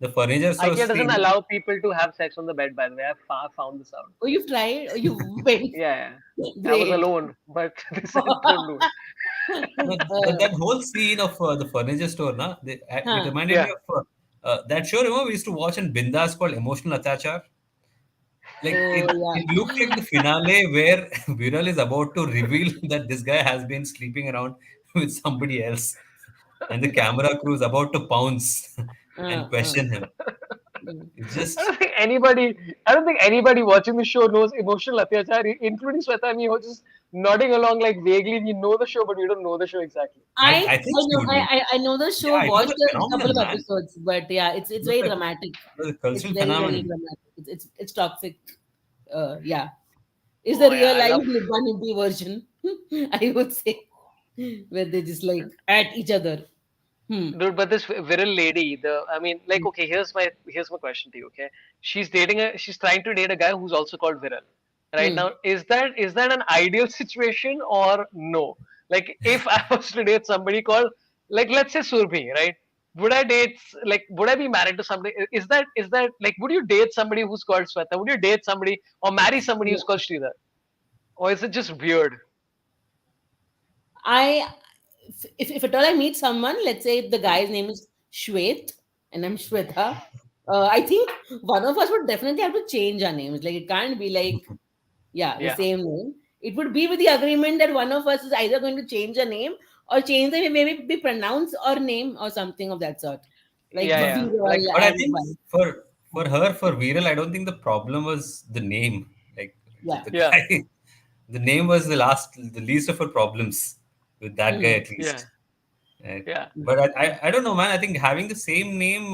the furniture store IKEA doesn't scene. allow people to have sex on the bed. By the way, found this out. oh, you've tried, oh, you went Yeah, yeah. I was great. alone, but they said don't do it. No, that whole scene of the furniture store, na, it Huh. reminded me Yeah. of that show. Remember, we used to watch in Bindas called Emotional Attachar. Like Oh it looked like the finale where Viral is about to reveal that this guy has been sleeping around with somebody else, and the camera crew is about to pounce yeah. and question him. Mm. It's I just don't think anybody, I don't think anybody watching the show knows emotional atyachar, including Sweta and me, who are just nodding along like vaguely. We know the show, but we don't know the show exactly. I think she would know. I know the Yeah, show. it was Watched a a couple phenomenon, of man. episodes, but yeah, it's very dramatic. It was a It's cultural very phenomenon. dramatic. It's toxic. Yeah, it's the Oh yeah, real I life love. Nibba Nibbi version. I would say, where they just like at each other. Hmm. Dude, but this viral lady, I mean, like, okay, here's my question to you. Okay, she's trying to date a guy who's also called Viral. Right Hmm. now, is that an ideal situation or no? Like, if I was to date somebody called, like, let's say Surbhi, right? Would I be married to somebody? Is that like, would you date somebody who's called Sweta? Would you date somebody or marry somebody who's called Sridhar? Or is it just weird? I if at all I meet someone, let's say if the guy's name is Shwet and I'm Shweta, I think one of us would definitely have to change our names. Like it can't be like yeah the Yeah, same name. It would be with the agreement that one of us is either going to change a name or change the maybe be pronounced or name or something of that sort, like yeah, But yeah. Like, Viral I and think Viral. for her, for Viral, I don't think the problem was the name. Like Yeah. the yeah, guy, the name was the least of her problems with that guy Mhm. at yeah, least. Right? yeah, But I don't know, man. I think having the same name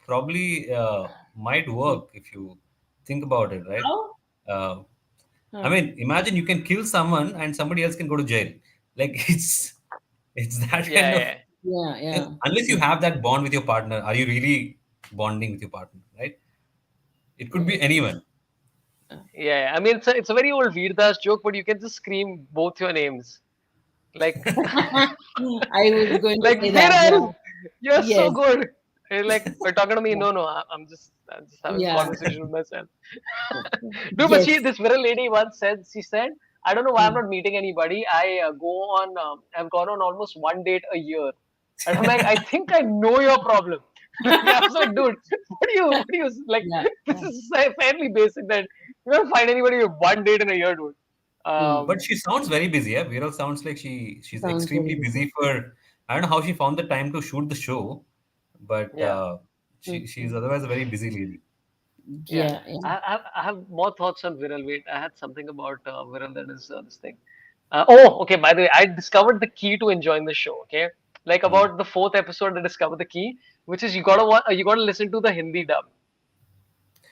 probably might Mhm. work if you think about it, right? How? Uh, I Huh. mean, imagine you can kill someone and somebody else can go to jail. Like it's that kind of yeah, Yeah, yeah. unless you Mhm. have that bond with your partner, are you really bonding with your partner, right? It could be Mhm. anyone. Uh, yeah. I mean, it's a very old Veerdas joke, but you can just scream both your names. Like, I was going to like say that. Yeah. Viral, you're so Yes. good. Like, are talking to me? Yeah. No, I'm just having a Yeah. conversation with myself. Dude, but Yes. this Viral lady once said, she said, I don't know why I'm Mm. not meeting anybody. I've gone on almost one date a year. And I'm like, I think I know your problem. Yeah, I was like, dude, like? Yeah. This is fairly basic that you don't find anybody with one date in a year, dude. Mm. But she sounds very busy. Yeah, Viral sounds like she's Sounds very extremely good. busy for. I don't know how she found the time to shoot the show, but Yeah, she's Mm. otherwise a very busy lady. yeah. Yeah. Yeah. I have more thoughts on Viral. Wait, I had something about Viral that is this thing. Oh, okay. By the way, I discovered the key to enjoying the show. Okay, like Hmm. about the fourth episode, I discovered the key, which is you gotta listen to the Hindi dub.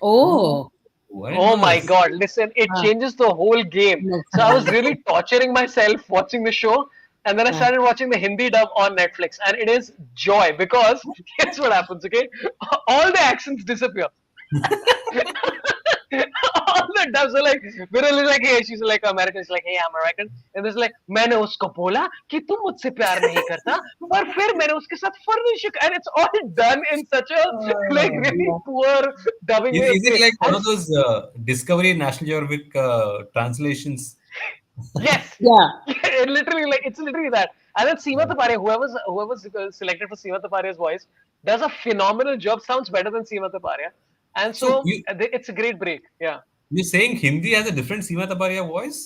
Oh, Oh. I didn't Oh know my this. God, listen, it Ah, changes the whole game. next So I was level. really torturing myself watching the show, and then I Ah. started watching the Hindi dub on Netflix, and it is joy because guess what happens, okay? All the accents disappear. All the dubs are like, Viral is like, hey, she's like American, she's like, hey, I'm American, and there's like, मैंने उसको बोला कि तुम मुझसे प्यार नहीं करता, पर फिर मैंने उसके साथ furnish, and it's all done in such a like Oh, really yeah. poor dubbing way. Is It's it great. like one And of those Discovery National Geographic translations? yes, Yeah. it's literally that. And then Seema Okay. Taparia, whoever's selected for Seema Taparia's voice, does a phenomenal job. Sounds better than Seema Taparia, and So so it's a great break. Yeah, you're saying Hindi has a different Seema Taparia voice?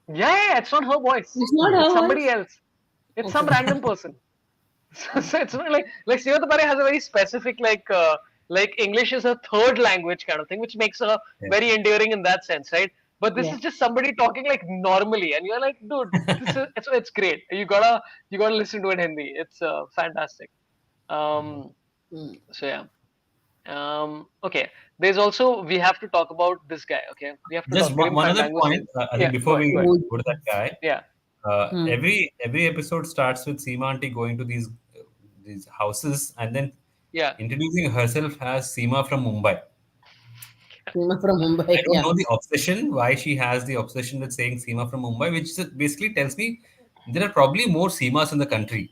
yeah. It's not her voice. It's not Oh, It's her somebody voice. else. It's some Okay. random person. So it's not like Seema Taparia has a very specific like English is her third language kind of thing, which makes her yeah. very endearing in that sense, right? But this Yeah. is just somebody talking like normally, and you're like, dude, it's great. You gotta listen to it in Hindi. It's fantastic. Um, Mm. so yeah. Okay. There's also we have to talk about this guy. Okay, we have to Just talk. Grim one other Fandango point. says, I think yeah. Go before ahead. Go we ahead. Oh, go to that guy, Yeah. mm. every episode starts with Seema auntie going to these houses and then Yeah. introducing herself as Seema from Mumbai. Seema from I Mumbai. don't Yeah. know the obsession, why she has the obsession with saying Seema from Mumbai, which basically tells me there are probably more Seemas in the country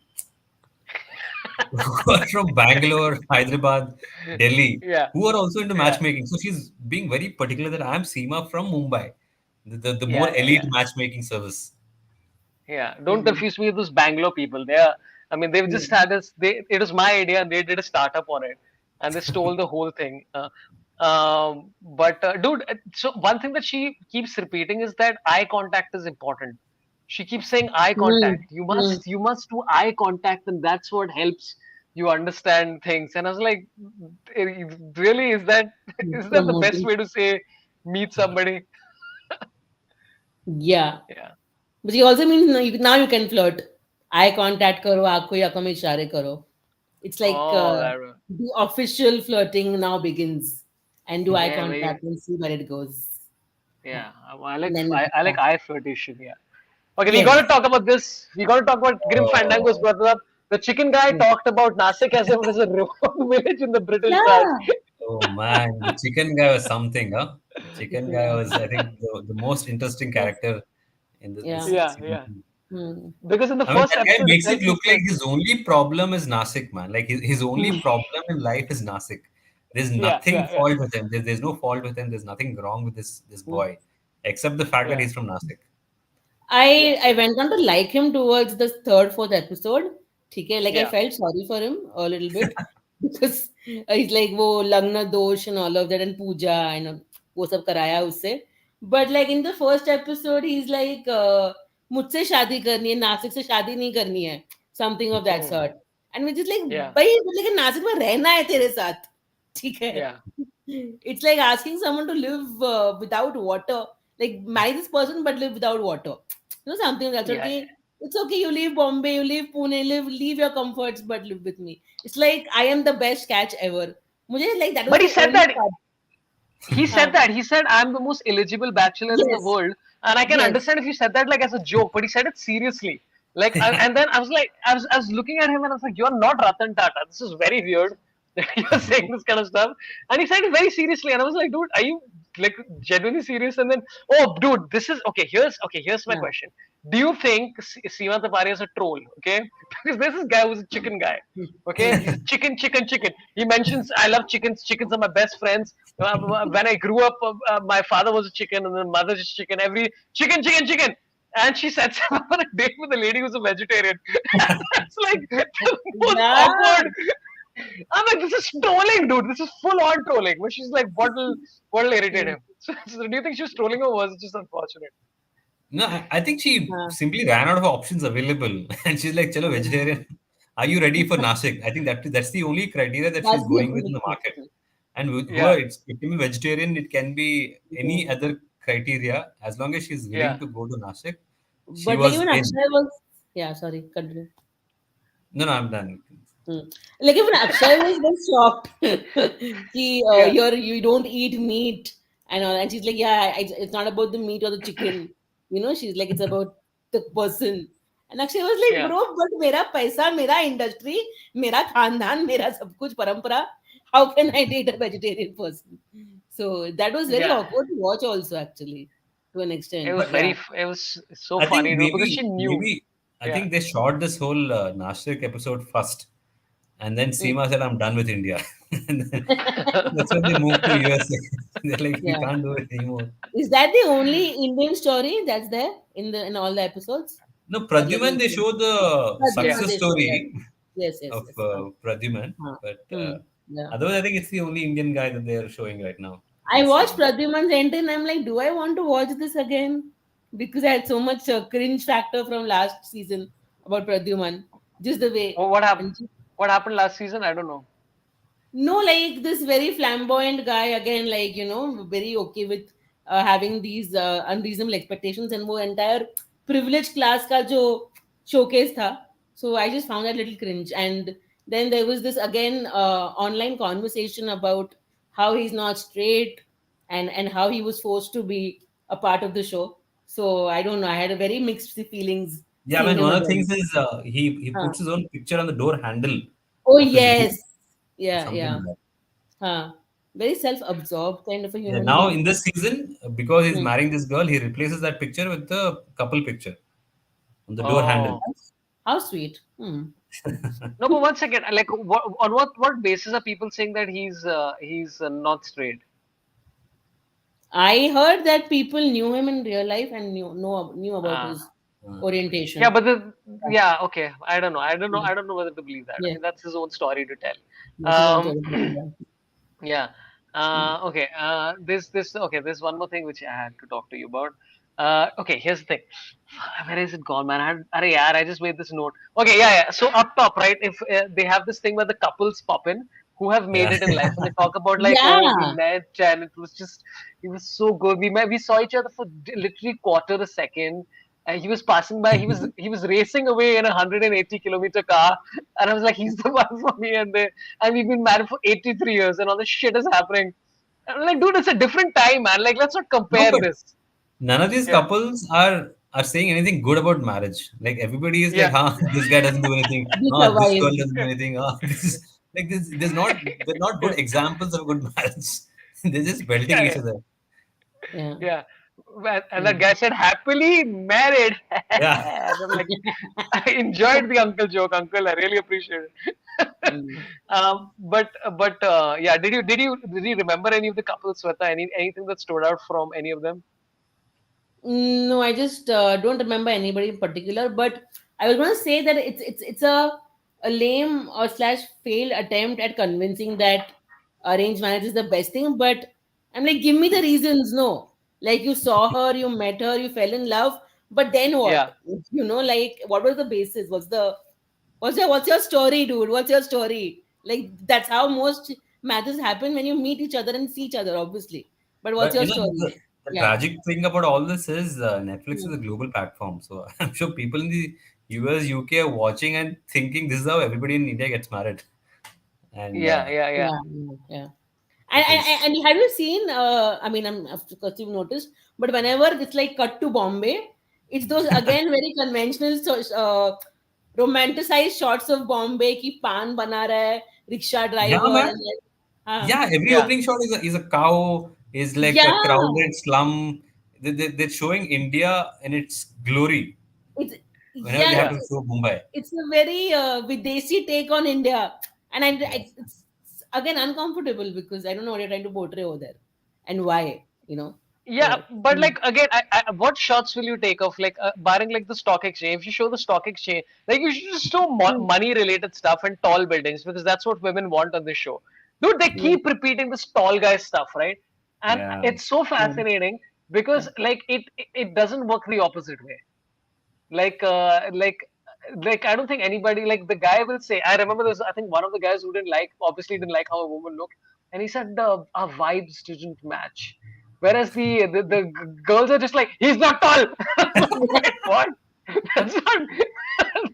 who are from Bangalore, Hyderabad, Delhi, Yeah. who are also into Yeah. matchmaking. So she's being very particular that I'm Seema from Mumbai, the more Yeah. Yeah. elite Yeah. matchmaking service. Yeah, don't Mm. confuse me with those Bangalore people. They are, I mean, they've just Mm. had this. It was my idea, and they did a startup on it, and they stole the whole thing. But dude, so one thing that she keeps repeating is that eye contact is important. She keeps saying eye Mm. contact. Mm. You must do eye contact, and that's what helps you understand things. And I was like, really, is that is that the best Promoting. way to say meet somebody? Yeah. Yeah. But it also means now you can flirt. Eye contact करो, आंखों ही आंखों में इशारे करो. It's like Oh, the official flirting now begins. And do eye yeah, very. contact and see where it goes. Yeah, And then, I yeah. like eye flirtation. Yeah. Okay, we got to Yes. talk about this. We got to talk about Grim Fandango's Oh, brother up. The chicken guy Yeah. talked about Nasik as if it was a remote village in the British Raj. Yeah. oh man, the chicken guy was something, huh? The chicken guy Yeah. was, I think, the most interesting Yes. character in this Yeah. Yeah, season yeah. 2. Hmm. Because in the I mean, first that guy episode makes itself, it he look like said, his only problem is Nasik, man. Like his only Hmm. problem in life is Nasik. There's yeah, nothing yeah, yeah. fault with him. There's no fault with him. There's nothing wrong with this Hmm. boy, except the fact that Yeah, he's from Nasik. yeah, I yeah, went on to like him towards the third, fourth episode. ठीक है, like I yeah. felt sorry for him a little bit because he's like वो लग्न दोष and all of that and Puja and वो सब कराया उससे. But like in the first episode, he's like मुझसे शादी करनी है, नासिक से शादी नहीं करनी है, something of that Mhm. sort. And we just like Yeah, भाई लेकिन नासिक में रहना है तेरे साथ, ठीक है. yeah, It's like asking someone to live without water, like marry this person but live without water. Something that's yeah. okay. It's okay. You leave Bombay, you leave Pune, leave your comforts, but live with me. It's like I am the best catch ever. मुझे like that was But he the said only that part. he said हाँ, that he said I'm the most eligible bachelor in the yes, world, and I can yes. understand if you said that like as a joke, but he said it seriously. Like, and then I was like, I was looking at him and I was like, you're not Ratan Tata. This is very weird that you're saying this kind of stuff. And he said it very seriously, and I was like, dude, are you like genuinely serious? And then, oh, dude, this is okay. Here's my Yeah. question. Do you think Seema Tapari is a troll? Okay, because there's this guy who's a chicken guy. Okay, he's chicken, chicken, chicken. He mentions, I love chickens. Chickens are my best friends. When I grew up, my father was a chicken, and then mother is chicken. Every chicken, chicken, chicken. And she sets him up on a date with a lady who's a vegetarian. That's like the most Yeah. awkward. I'm like, this is trolling, dude. This is full on trolling. But she's like, what will irritate him? So do you think she was trolling or was it just unfortunate? No, I think she हाँ, simply ran out of options available, and she's like, "Chalo, yeah. vegetarian. Are you ready for Nashik?" I think that's the only criteria that she's That's the going with in only the market. question. And Yeah, it can be vegetarian, it can be any Yeah. other criteria. As long as she's willing yeah. to go to Nashik, she But like was even in. Akshay was, yeah, sorry, continue. No, no, I'm done. Hmm. Like even Akshay was very shocked. Yeah, You don't eat meat and all, and she's like, yeah, it's not about the meat or the chicken. She's like, it's about the person. And Akshay was like, yeah, bro, but मेरा पैसा, मेरा industry, मेरा खानदान, मेरा सब कुछ परंपरा. How can I date a vegetarian person? So that was very yeah. awkward to watch, also actually, to an It extent. was But Yeah. it was so I think funny, dude, because she knew. I Yeah. think they shot this whole Nashik episode first, and then Mm. Seema said, "I'm done with India." And then that's when they moved to USA. They're like, "We Yeah. can't do it anymore." Is that the only Indian story that's there in all the episodes? No, Like Pradyuman, they show the Yeah. Pradyuman success they show, yes. story Yes, yes, of yes. Pradyuman, Huh. but Yeah. otherwise, I think it's the only Indian guy that they are showing right now in I this watched season. Pradyuman's entry and I'm like, do I want to watch this again? Because I had so much cringe factor from last season about Pradyuman. Just the way. Oh, what happened? And What happened last season? I don't know. no, like this very flamboyant guy again, like very okay with having these unreasonable expectations and वो entire privileged class का जो showcase था. So I just found that little cringe. And then there was this again online conversation about how he's not straight and how he was forced to be a part of the show. So I don't know. I had a very mixed feelings Yeah, I seeing mean, him one of the again. things is he Huh. puts his own picture on the door handle Oh of his room yes, or yeah, something yeah. like that. Huh. Very self-absorbed kind of a Yeah, human now being. in this season, because he's Hmm. marrying this girl, he replaces that picture with the couple picture on the door handle. Oh. How sweet. Hmm. No, but one second. Like, on what basis are people saying that he's not straight? I heard that people knew him in real life and knew about Ah, his. Uh, Yeah, orientation. but yeah, okay. I don't know. I don't know. Yeah, I don't know whether to believe that. I yeah. mean, that's his own story to tell. This is Um, also yeah. yeah. Mm. Okay. This. Okay. There's one more thing which I had to talk to you about. Okay. Here's the thing. Where is it gone, man? Arey, yaar, I just made this note. Okay. Yeah. Yeah. So up top, right? If they have this thing where the couples pop in who have made yeah. it in life, and they talk about like, oh, we Yeah, met, and it was so good. We saw each other for literally quarter a second. He was passing by. He was racing away in a 180-kilometer car, and I was like, he's the one for me. And we've been married for 83 years, and all this shit is happening. I'm like, dude, it's a different time, man. Like, let's not No, compare but this. none of these Yeah, couples are saying anything good about marriage. Like everybody is like, yeah, huh, this guy doesn't do anything. we This girl survived. doesn't do anything. This is like this. They're not good examples of good marriage. They're just belting yeah, each yeah, other. Yeah. yeah. And that Mm. guy said, happily married. Yeah. And I'm like, I enjoyed the uncle joke, uncle. I really appreciate it. Mm. But yeah, did you remember any of the couples, Sweta? Anything that stood out from any of them? No, I just don't remember anybody in particular. But I was going to say that it's a lame or slash failed attempt at convincing that arranged marriage is the best thing. But I'm like, give me the reasons. No, like you saw her, you met her, you fell in love, but then Yeah. what? Like what was the basis? What's your story, dude? What's your story? Like that's how most matches happen when you meet each other and see each other, obviously. But what's But your story? the Yeah. tragic thing about all this is Netflix is Mm. a global platform. So I'm sure people in the US, UK are watching and thinking this is how everybody in India gets married. And Yeah, yeah, yeah. Yeah, yeah. And, it is. and have you seen? I mean, of course you've noticed, but whenever it's like cut to Bombay, it's those again very conventional, romanticized shots of Bombay. Ki pan bana raha hai, rickshaw Yeah, driver, man. and then, Yeah, every Yeah. opening shot is a cow, is like a yeah, crowded slum. They're showing India in its glory it's whenever they yeah, have Yeah. to show Mumbai. it's a very Videsi take on India, and Yes. it's again uncomfortable because I don't know what you're trying to portray over there, and why, Yeah, So. but like again, what shots will you take of like barring like the stock exchange? If you show the stock exchange, like you should just show Mm. money related stuff and tall buildings because that's what women want on this show. Dude, they Yeah. keep repeating this tall guy stuff, right? And Yeah. it's so Yeah. fascinating because Yeah. like it doesn't work the opposite way. Like I don't think anybody like the guy will say. I remember this. I think one of the guys who didn't like obviously didn't like how a woman looked, and he said our vibes didn't match. Whereas the girls are just like he's not tall. Wait, what? That's not.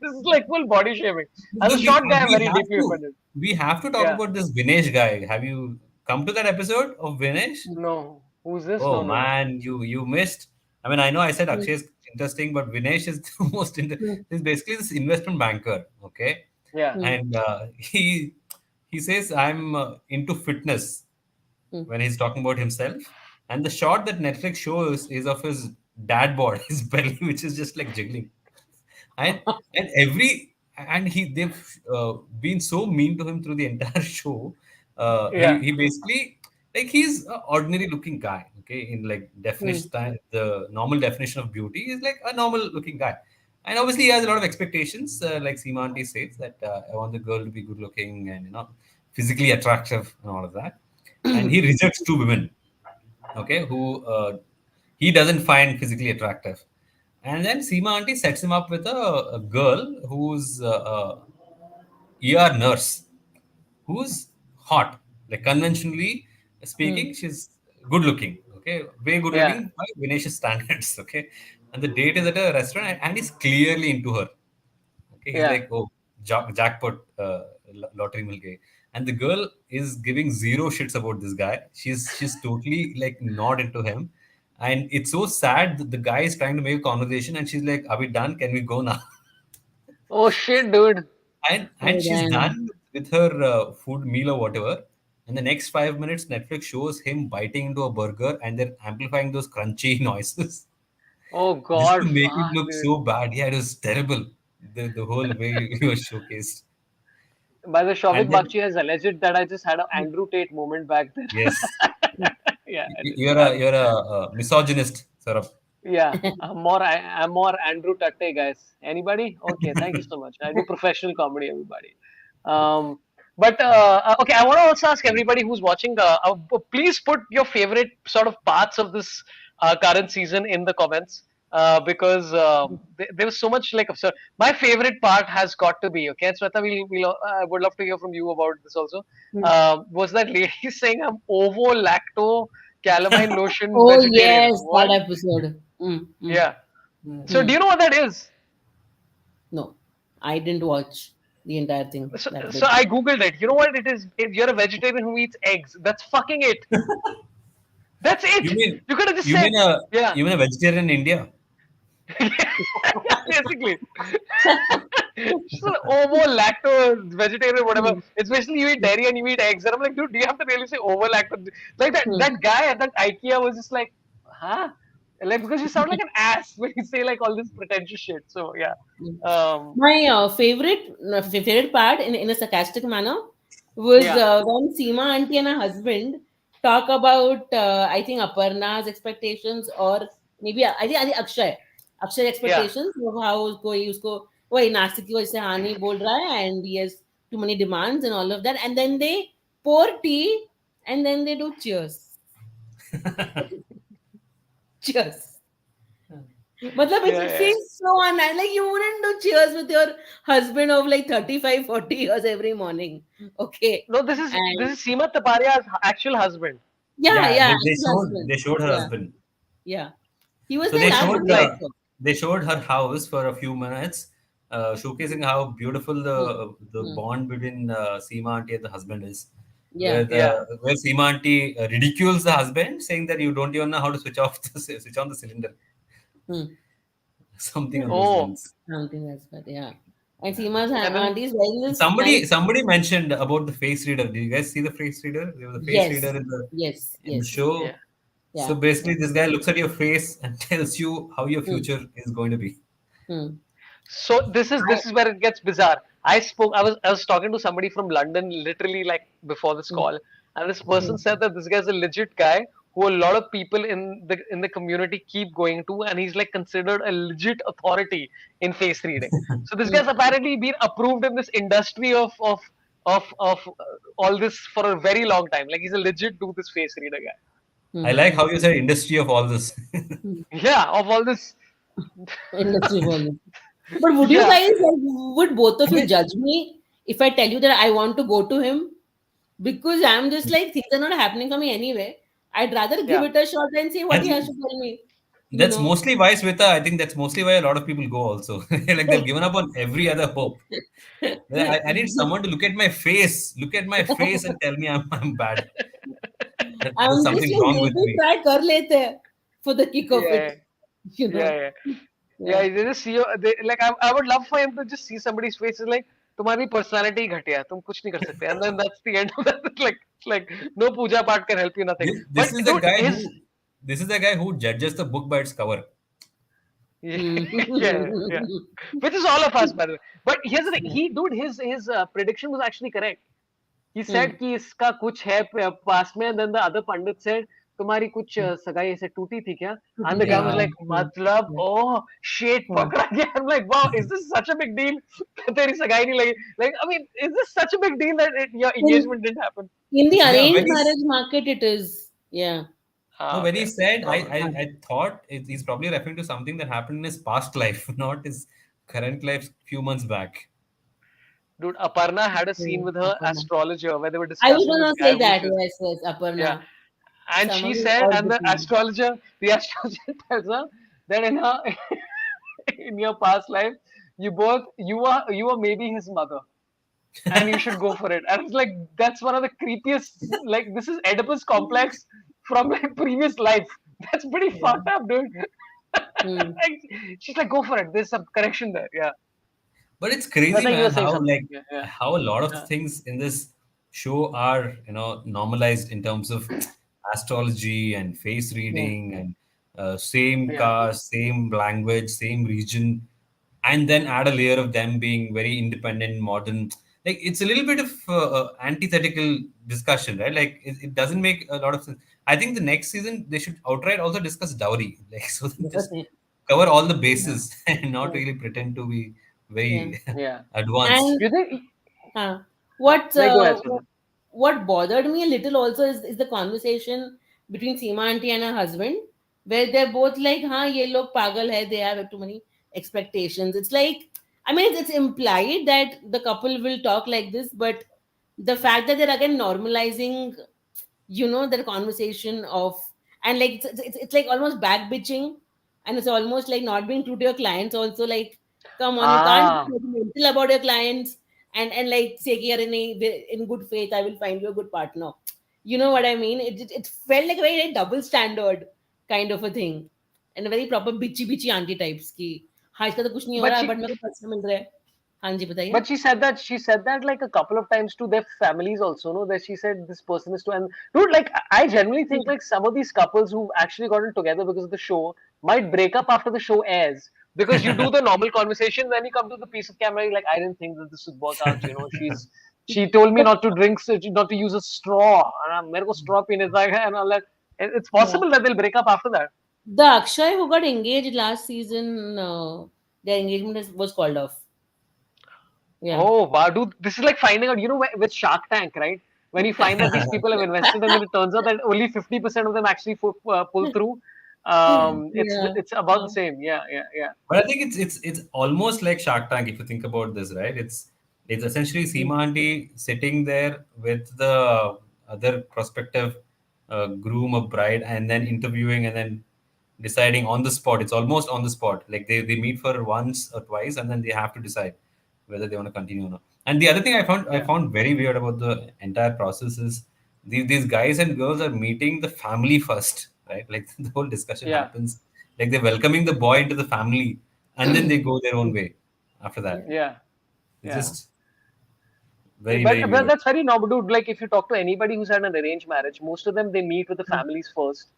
This is like full body shaming. As a Dude, short guy, I'm very deeply offended. we have to talk Yeah. about this Vinesh guy. Have you come to that episode of Vinesh? No. Who's this? No. Oh No. No. man, you missed. I mean, I know I said Mm. Akshay is interesting, but Vinesh is the most. Mm. He's basically this investment banker. Okay, Yeah. Mm. and he says I'm into fitness Mm. when he's talking about himself. And the shot that Netflix shows is of his dad bod, his belly, which is just like jiggling. And they've been so mean to him through the entire show. Yeah. He basically like he's an ordinary looking guy. Okay, in like Mm. the normal definition of beauty is like a normal looking guy. And obviously, he has a lot of expectations. Like Seema Auntie says, that I want the girl to be good looking and physically attractive and all of that. And he rejects two women, okay, who he doesn't find physically attractive. And then Seema Auntie sets him up with a girl who's ER nurse, who's hot. Like conventionally Mm. speaking, she's good looking. Okay, way good Yeah. looking by Vinesh's standards. Okay, and the date is at a restaurant, and he's clearly into her. Okay, he's Yeah. like, oh, jackpot, lottery milk. And the girl is giving zero shits about this guy. She's totally like not into him, and it's so sad that the guy is trying to make a conversation, and she's like, "Are we done? Can we go now?" Oh shit, dude. And Oh, she's damn. done with her food meal or whatever. In the next 5 minutes, Netflix shows him biting into a burger, and they're amplifying those crunchy noises Oh just to god, make it fuck, look dude. so bad. Yeah, it was terrible. The whole way it was showcased. By the Shovik And then, Bakshi has alleged that I just had an Mm. Andrew Tate moment back then. yes, Yeah, I did. you're I a don't know. misogynist, Sorabh. Yeah, I'm more Andrew Tate, guys. Anybody? Okay, thank you so much. I do professional comedy, everybody. Um, but okay, I want to also ask everybody who's watching. Please put your favorite sort of parts of this current season in the comments, because there was so much like absurd. My favorite part has got to be, okay. Sweta, we'll I would love to hear from you about this also. Hmm. Was that lady saying I'm ovo lacto calamine lotion Oh vegetarian? yes, that What? episode. Yeah. So Hmm. do you know what that is? No, I didn't watch the entire thing that So bit. I googled it. You know what it is? If you're a vegetarian who eats eggs, that's fucking it. That's You it. mean You could have just you said, mean a yeah. you mean a vegetarian in India? Basically. She's an ovo lactose vegetarian, whatever. Hmm. It's basically you eat dairy and you eat eggs. And I'm like, dude, do you have to really say ovo lactose? Like Hmm. that guy at that IKEA was just like, huh? Like because you sound like an ass when you say like all this pretentious shit. So yeah. Hmm. Um My favorite part, in a sarcastic manner, was yeah. when Seema auntie and her husband talk about, I think, Aparna's expectations, or maybe I think Akshay Yeah. expectations of how उसको वही नासिक की वजह से हाँ नहीं बोल रहा है, and he has too many demands and all of that, and then they pour tea and then they do cheers. Cheers. Matlab, Yeah. it Yeah. feels so unnice. Like you wouldn't do cheers with your husband of like 35, 40 years every morning. Okay. No, this And is Seema Taparia's actual husband. yeah, Yeah, yeah, they actual showed husband. they showed her Yeah, husband. yeah. He was So there they last showed week Like, also. they showed her house for a few minutes, showcasing how beautiful Hmm, the hmm. bond between Seema auntie and the husband is. Yeah. yeah. Where Seema auntie ridicules the husband, saying that you don't even know how to switch off switch on the cylinder, Hmm. something on Yeah. those Oh, lines. Something that's but yeah. And Yeah. Seema's and then auntie is wearing And this nice. somebody mentioned about the face reader. Did you guys see the face reader? There was a face reader Yes. Yes. in the Yes. yeah. show. So Yeah. basically, this guy looks at your face and tells you how your Hmm. future is going to be. Hmm. So I, this is where it gets bizarre. I was talking to somebody from London literally like before this hmm. call, and this Hmm. person said that this guy's a legit guy who a lot of people in the community keep going to, and he's like considered a legit authority in face reading. So this Hmm. guy's apparently been approved in this industry of all this for a very long time. Like he's a legit do this face reader guy. I Hmm. like Hmm. how you said industry of all this. Hmm. Yeah, of all this. Industry volume. But would you Yeah, guys, like, would both I of you mean, judge me if I tell you that I want to go to him? Because I'm just like, things are not happening for me anyway. I'd rather give yeah. it a shot and see I what he has think to tell me, you that's know. mostly why Sweta. I think that's mostly why a lot of people go also. Like they've given up on every other hope. I need someone to look at my face and tell me I'm bad. That there's I'm just something like, wrong with maybe me. try kar lete hain for the kick of it, Yeah, you know. yeah, yeah. Yeah. Yeah, they just see like I would love for him to just see somebody's face is like तुम्हारी personality ही घटिया है, तुम कुछ नहीं कर सकते, and then that's the end of that. Like no puja part can help you nothing. This But is the dude, guy his this is the guy who judges the book by its cover. yeah, Hmm. yeah, which is all of us by the way. But here's the thing, dude his prediction was actually correct. He Hmm. said कि इसका कुछ है पास में, and then the other pandit said तुम्हारी कुछ सगाई ऐसे टूटी थी क्या? And the guy was Yeah. like मतलब Yeah. oh shit Yeah. पकड़ा गया. I'm like wow, is this such a big deal? तेरी सगाई नहीं लगी. Like I mean, is this such a big deal that your In, engagement didn't happen? in the Yeah, arranged marriage market, it is. Yeah. no, Ah, when he okay, said, probably. I thought he's probably referring to something that happened in his past life, not his current life few months back. Dude, Aparna had a scene Hmm. with her Aparna. astrologer where they were I was discussing this gonna guy say who's that. his Yes, yes, yeah. Aparna. And she Someone who said, got and the team. the astrologer tells her that in her in your past life, you are maybe his mother, and you should go for it. And it's like that's one of the creepiest. Like this is Oedipus complex from like previous life. That's pretty Yeah. fucked up, dude. Hmm. Like, she's like, go for it. There's some correction there. Yeah. But it's crazy, Sweta, you were man, saying how something. Yeah, yeah, how a lot of yeah, things in this show are, normalized in terms of astrology and face Yeah. reading and same yeah. caste, same language, same region, and then add a layer of them being very independent, modern. like it's a little bit of antithetical discussion, right? Like it doesn't make a lot of sense. I think the next season they should outright also discuss dowry, like so then just cover all the bases and not Yeah. really pretend to be Yeah. very Yeah. advanced. And You think? uh, what No, go uh, ahead, Swati. what bothered me a little also is the conversation between Seema auntie and her husband, where they're both like, "Huh, ye log pagal hai. They have too many expectations." It's like, I mean, it's implied that the couple will talk like this, but the fact that they're again normalizing, that conversation of, and like it's like almost back bitching, and it's almost like not being true to your clients also, like, come on, you can't be Ah, judgmental about your clients and like say "Ki, "Arey nahi, in good faith I will find you a good partner." You know what I mean? It felt like a very double standard kind of a thing, and a very proper bitchy auntie types की, हाँ इसका तो कुछ नहीं हो but रहा she but मेरे को पैसा मिल रहा है. हाँ जी बताइए. But she said that like a couple of times to their families also, no? That she said this person is to, and dude, like I genuinely think like some of these couples who actually gotten together because of the show might break up after the show airs. Because you do the normal conversation, then you come to the piece of camera, you're like, I didn't think that this would work out, she told me not to drink, not to use a straw. And मेरे को straw पीने था, and all that. It's Yeah. possible that they'll break up after that. The Akshay who got engaged last season, their engagement was called off. Yeah. Oh, wow, dude, this is like finding out, with Shark Tank, right? When you find that these people have invested and then it turns out that only 50% of them actually pull through. It's Yeah. it's about the same. Yeah, yeah, yeah, But I think it's almost like Shark Tank if you think about this, right? It's essentially Seema Aunty sitting there with the other prospective groom or bride, and then interviewing and then deciding on the spot. It's almost on the spot. Like they meet for once or twice, and then they have to decide whether they want to continue or not. And the other thing I yeah, found very weird about the entire process is these guys and girls are meeting the family first, right? Like the whole discussion yeah, happens like they're welcoming the boy into the family, and then they go their own way after that. Yeah. yeah, It's yeah. just very, But very but weird. that's very normal, dude. Like if you talk to anybody who's had an arranged marriage, most of them they meet with the families first.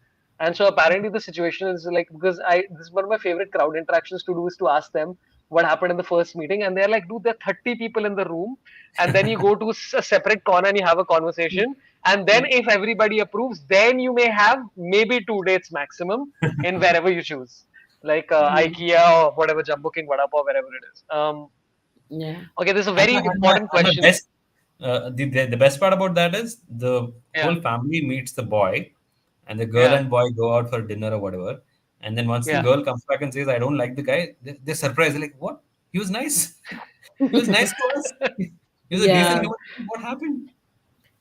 And so apparently the situation is like, because I this is one of my favorite crowd interactions to do is to ask them what happened in the first meeting, and they're like, dude, there are 30 people in the room, and then you go to a separate corner and you have a conversation, and then if everybody approves, then you may have maybe 2 dates maximum in wherever you choose, like IKEA or whatever, Jumbo King, Vada Pav, wherever it is. Yeah. Okay, this is a And very my important and my question. best, the best part about that is the Yeah, whole family meets the boy, and the girl yeah, and boy go out for dinner or whatever. And then once the yeah. girl comes back and says, "I don't like the guy," they're surprised. They're like, "What? He was nice. He was nice to us. He was a decent Yeah. human being. What happened?"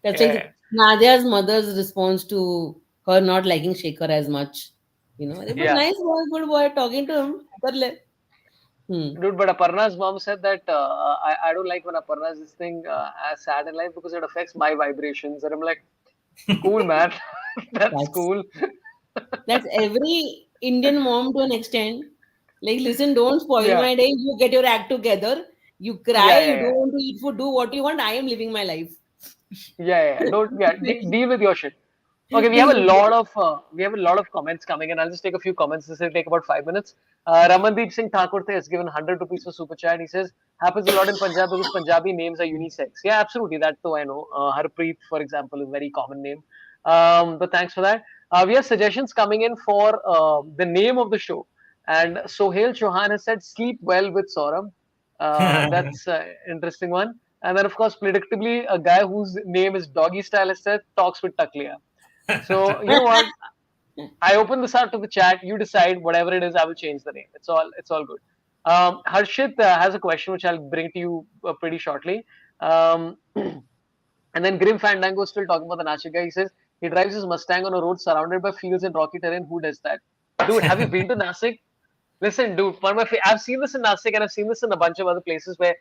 That's like Yeah, Nadia's mother's response to her not liking Shekhar as much. But yeah. nice boy, good boy, talking to him. Kar le. Hmm. Dude, but Aparna's mom said that I don't like when Aparna's this thing as sad in life because it affects my vibrations. And I'm like, cool, man. That's That's cool. that's every Indian mom to an extent. Like, listen, don't spoil Yeah, my day. You get your act together. You yeah, cry. You yeah, don't want to eat food. Do what you want. I am living my life. yeah, yeah. Don't, yeah. Deal with your shit. Okay, we have a lot of comments coming in. I'll just take a few comments. This will take about 5 minutes. Ramandeep Singh Thakur has given 100 rupees for super chat. He says happens a lot in Punjab because Punjabi names are unisex. Yeah, absolutely. That too I know. Harpreet, for example, is a very common name. But thanks for that. We have suggestions coming in for the name of the show. And Sohail Chauhan has said sleep well with Sorab. That's an interesting one. And then, of course, predictably, a guy whose name is Doggy Style has said talks with Takliya. So you know what? I open this out to the chat. You decide whatever it is. I will change the name. It's all good. Harshit has a question which I'll bring to you pretty shortly. And then Grim Fandango is still talking about the Nashik guy. He says he drives his Mustang on a road surrounded by fields and rocky terrain. Who does that? Dude, have you been to Nashik? Listen, dude, I've seen this in Nashik and I've seen this in a bunch of other places where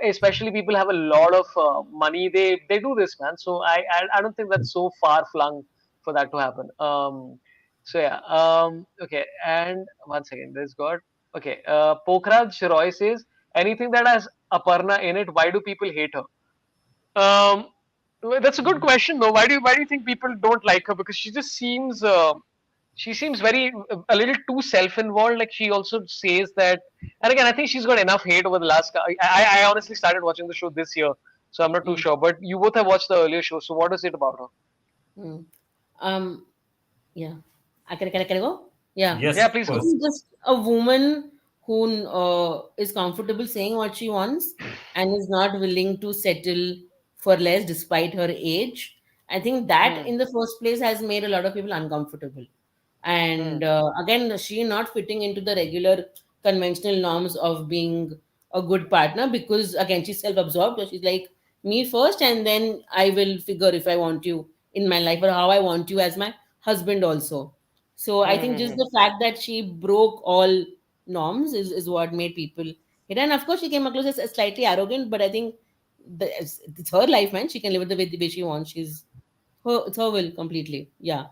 especially people have a lot of money. They do this, man. So I don't think that's so far flung for that to happen. So yeah. Okay. And one second. This got okay. Pokhraj Roy says anything that has Aparna in it. Why do people hate her? Well, that's a good question though. Why do you think people don't like her? Because she seems very a little too self-involved. Like she also says that, and again, I think she's got enough hate over the last. I honestly started watching the show this year, So I'm not too Mm, sure. But you both have watched the earlier show. So what is it about her? mm. Um, yeah. Can I go? Yeah. Yes, Yeah, of please I go. course. think just a woman who is comfortable saying what she wants and is not willing to settle for less despite her age. I think that Hmm. in the first place has made a lot of people uncomfortable. Hmm. And again, she not fitting into the regular conventional norms of being a good partner because again, she's self-absorbed. So she's like, me first, and then I will figure if I want you in my life or how I want you as my husband also. So I Hmm. think Hmm. just Hmm. the fact that she broke all norms is what made people hit. And of course, she came across as slightly arrogant, but I think it's her life, man. She can live it the way she wants. It's her will completely. Yeah.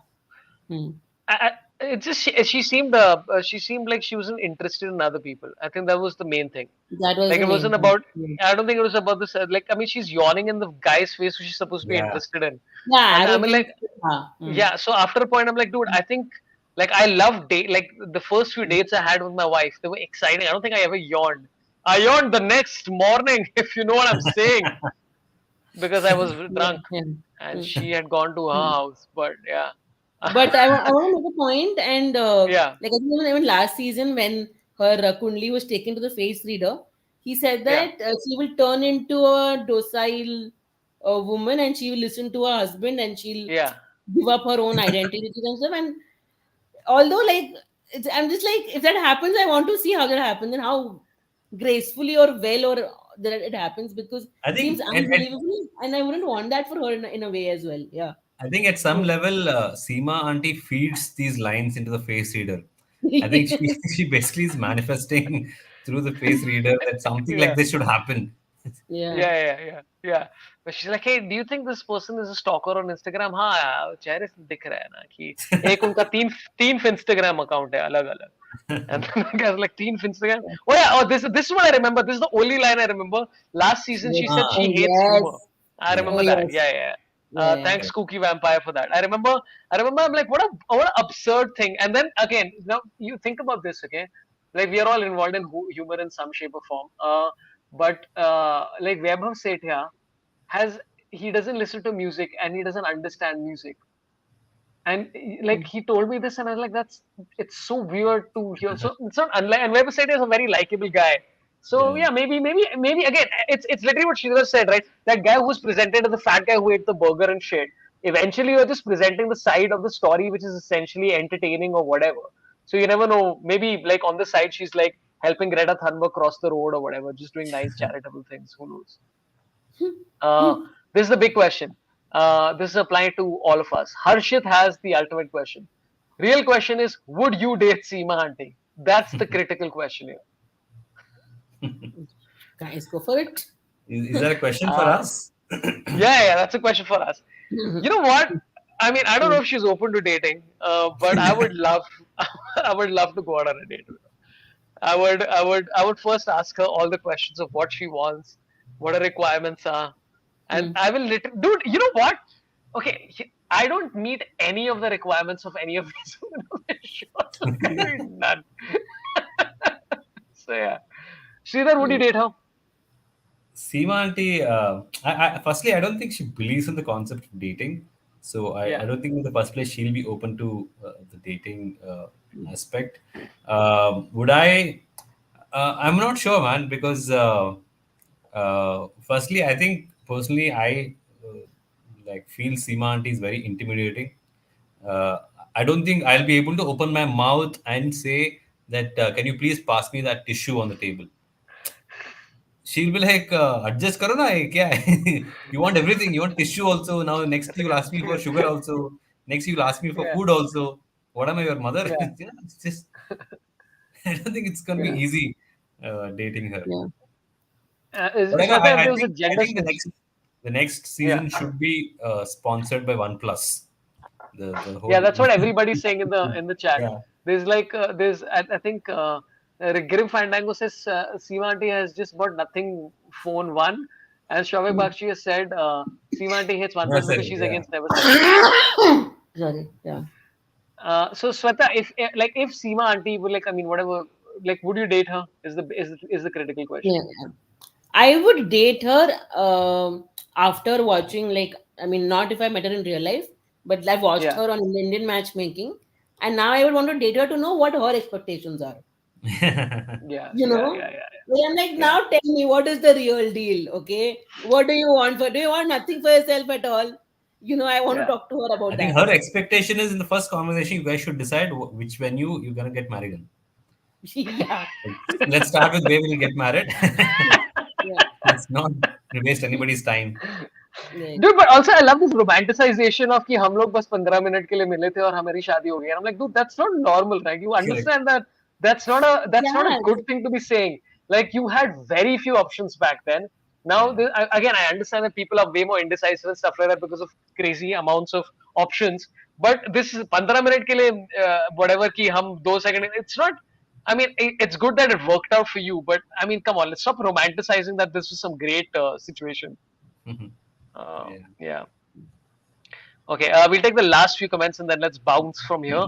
Hmm. I, it just she seemed like she wasn't interested in other people. I think that was the main thing. That was Like the it main wasn't thing. about. Yeah, I don't think it was about this. Like I mean, she's yawning in the guy's face who she's supposed to be Yeah. interested in, yeah, and I mean arrogant. like Hmm. yeah. So after a point, I'm like, dude, I think like I love date. Like the first few dates I had with my wife, they were exciting. I don't think I ever yawned. I yawned the next morning, if you know what I'm saying, because I was Yeah, drunk yeah. and Hmm. she had gone to her Hmm. house. But yeah, But I want to make a point, and yeah, like I think even last season when her Kundli was taken to the face reader, he said yeah, that she will turn into a docile woman, and she will listen to her husband, and she'll yeah. give up her own identity and stuff. And although like I'm just like if that happens, I want to see how that happens and how gracefully or well or that it happens because I it seems think at unbelievable, and I wouldn't want that for her in a way as well. Yeah. I think at some Hmm. level, Seema auntie feeds these lines into the face reader. I think she she basically is manifesting through the face reader that something like Yeah. this should happen. Yeah. Yeah. But she's like, hey, do you think this person is a stalker on Instagram? हाँ चेहरे से दिख रहा है ना कि एक उनका तीन Instagram account है अलग अलग. And then the guy's like, teen Instagram. Oh yeah, oh this is what I remember. This is the only line I remember. Last season she said Ah, she Oh hates humor. yes. I yeah. Oh remember that. yes. Yeah. Yeah, yeah. Thanks, Cookie Vampire, for that. I remember. I'm like, what a absurd thing. And then again, now you think about this, okay? Like we are all involved in humor in some shape or form. But like Vaibhav Sethia has he doesn't listen to music and he doesn't understand music. And like Mm. he told me this, and I was like, "That's it's so weird to hear." So it's not unlike. And Weber said is a very likable guy. So Yeah. yeah, maybe again, it's literally what Sridhar said, right? That guy who was presented as the fat guy who ate the burger and shit. Eventually, you're just presenting the side of the story which is essentially entertaining or whatever. So you never know. Maybe like on the side, she's like helping Greta Thunberg cross the road or whatever, just doing nice charitable things. Who knows? Uh, this is the big question. This is applying to all of us. Harshit has the ultimate question. Real question is, would you date Seema Auntie? That's the critical question here. Guys, go for it. Is that a question for Uh, us? yeah, that's a question for us. You know what? I mean, I don't know if she's open to dating, but I would love, I would love to go out on a date with her. I would first ask her all the questions of what she wants, what her requirements are, and Mm. I will dude. You know what? Okay, I don't meet any of the requirements of any of these women on the show. Like I mean, none. So yeah, Sridhar, would you Mm. date her? Seema auntie, firstly, I don't think she believes in the concept of dating. So I Yeah. don't think in the first place she'll be open to the dating aspect. Would I? I'm not sure, man, because firstly, I think personally, I like feel Seema auntie is very intimidating. Uh, I don't think I'll be able to open my mouth and say that, can you please pass me that tissue on the table? She'll be like, adjust karo na, ye kya hai? You want everything. You want tissue also. Now, next you'll ask me for sugar also. Next you'll ask me for Yeah. food also. What am I, your mother? Yeah. Yeah, it's just, I don't think it's going to be Yeah. easy dating her. Yeah. Whatever, Sweta, if I there was a think, gender switch. the next Yeah. season should be sponsored by OnePlus. The Yeah, whole, that's what everybody's saying in the chat. yeah. There's like I think Grim Fandango says Seema Auntie has just bought nothing phone one, and Shavik Mm. Bakshi has said Seema Auntie hates Never OnePlus because settle, she's yeah. against never settling. Sorry. Yeah. So Sweta, if Seema Auntie would like, I mean, whatever, like, would you date her? Is the critical question. Yeah. Yeah. I would date her after watching, like, I mean, not if I met her in real life, but I've watched Yeah, her on Indian matchmaking, and now I would want to date her to know what her expectations are. yeah, You yeah, know, yeah, yeah, Well, I'm like, yeah, now tell me what is the real deal, okay? What do you want for? Do you want nothing for yourself at all? I want to yeah. talk to her I about think that. her expectation is in the first conversation, you guys should decide which venue you're gonna get married in. Yeah, Let's start with where we'll get married. yeah, Let's not waste anybody's time. right. Dude, but also I love this romanticization of कि हम लोग बस 15 minute के लिए मिले थे और हमारी शादी हो गई. And I'm like, dude, that's not normal, right? You Correct. understand that that's not a Yeah, good thing to be saying. Like you had very few options back then. Now, Yeah. again, I understand that people are way more indecisive and stuff like that because of crazy amounts of options. But this is 15 minute के लिए whatever कि हम 2 second. It's not. I mean, it's good that it worked out for you, but I mean, come on, let's stop romanticizing that this was some great situation. Mhm. Yeah. Yeah. Okay, we'll take the last few comments and then let's bounce from here.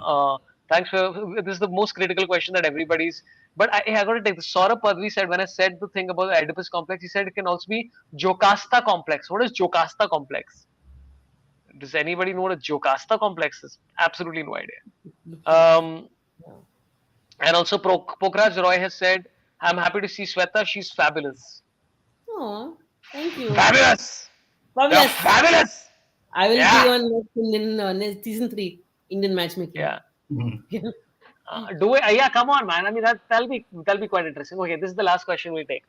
Thanks for this is the most critical question that everybody's. But I got to take this. Sorabh Padvi said when I said the thing about the Oedipus complex, he said it can also be Jocasta complex. What is Jocasta complex? Does anybody know what a Jocasta complex is? Absolutely no idea. looking at. Um, and also Pokraj Roy has said, "I'm happy to see Sweta. She's fabulous. Oh, thank you. Fabulous. You're Fabulous. fabulous. I will be Yeah, on next Indian season 3 Indian matchmaking. yeah." Mhm. Do it. Yeah, come on, man. I mean, that'll be quite interesting. Okay, this is the last question we take.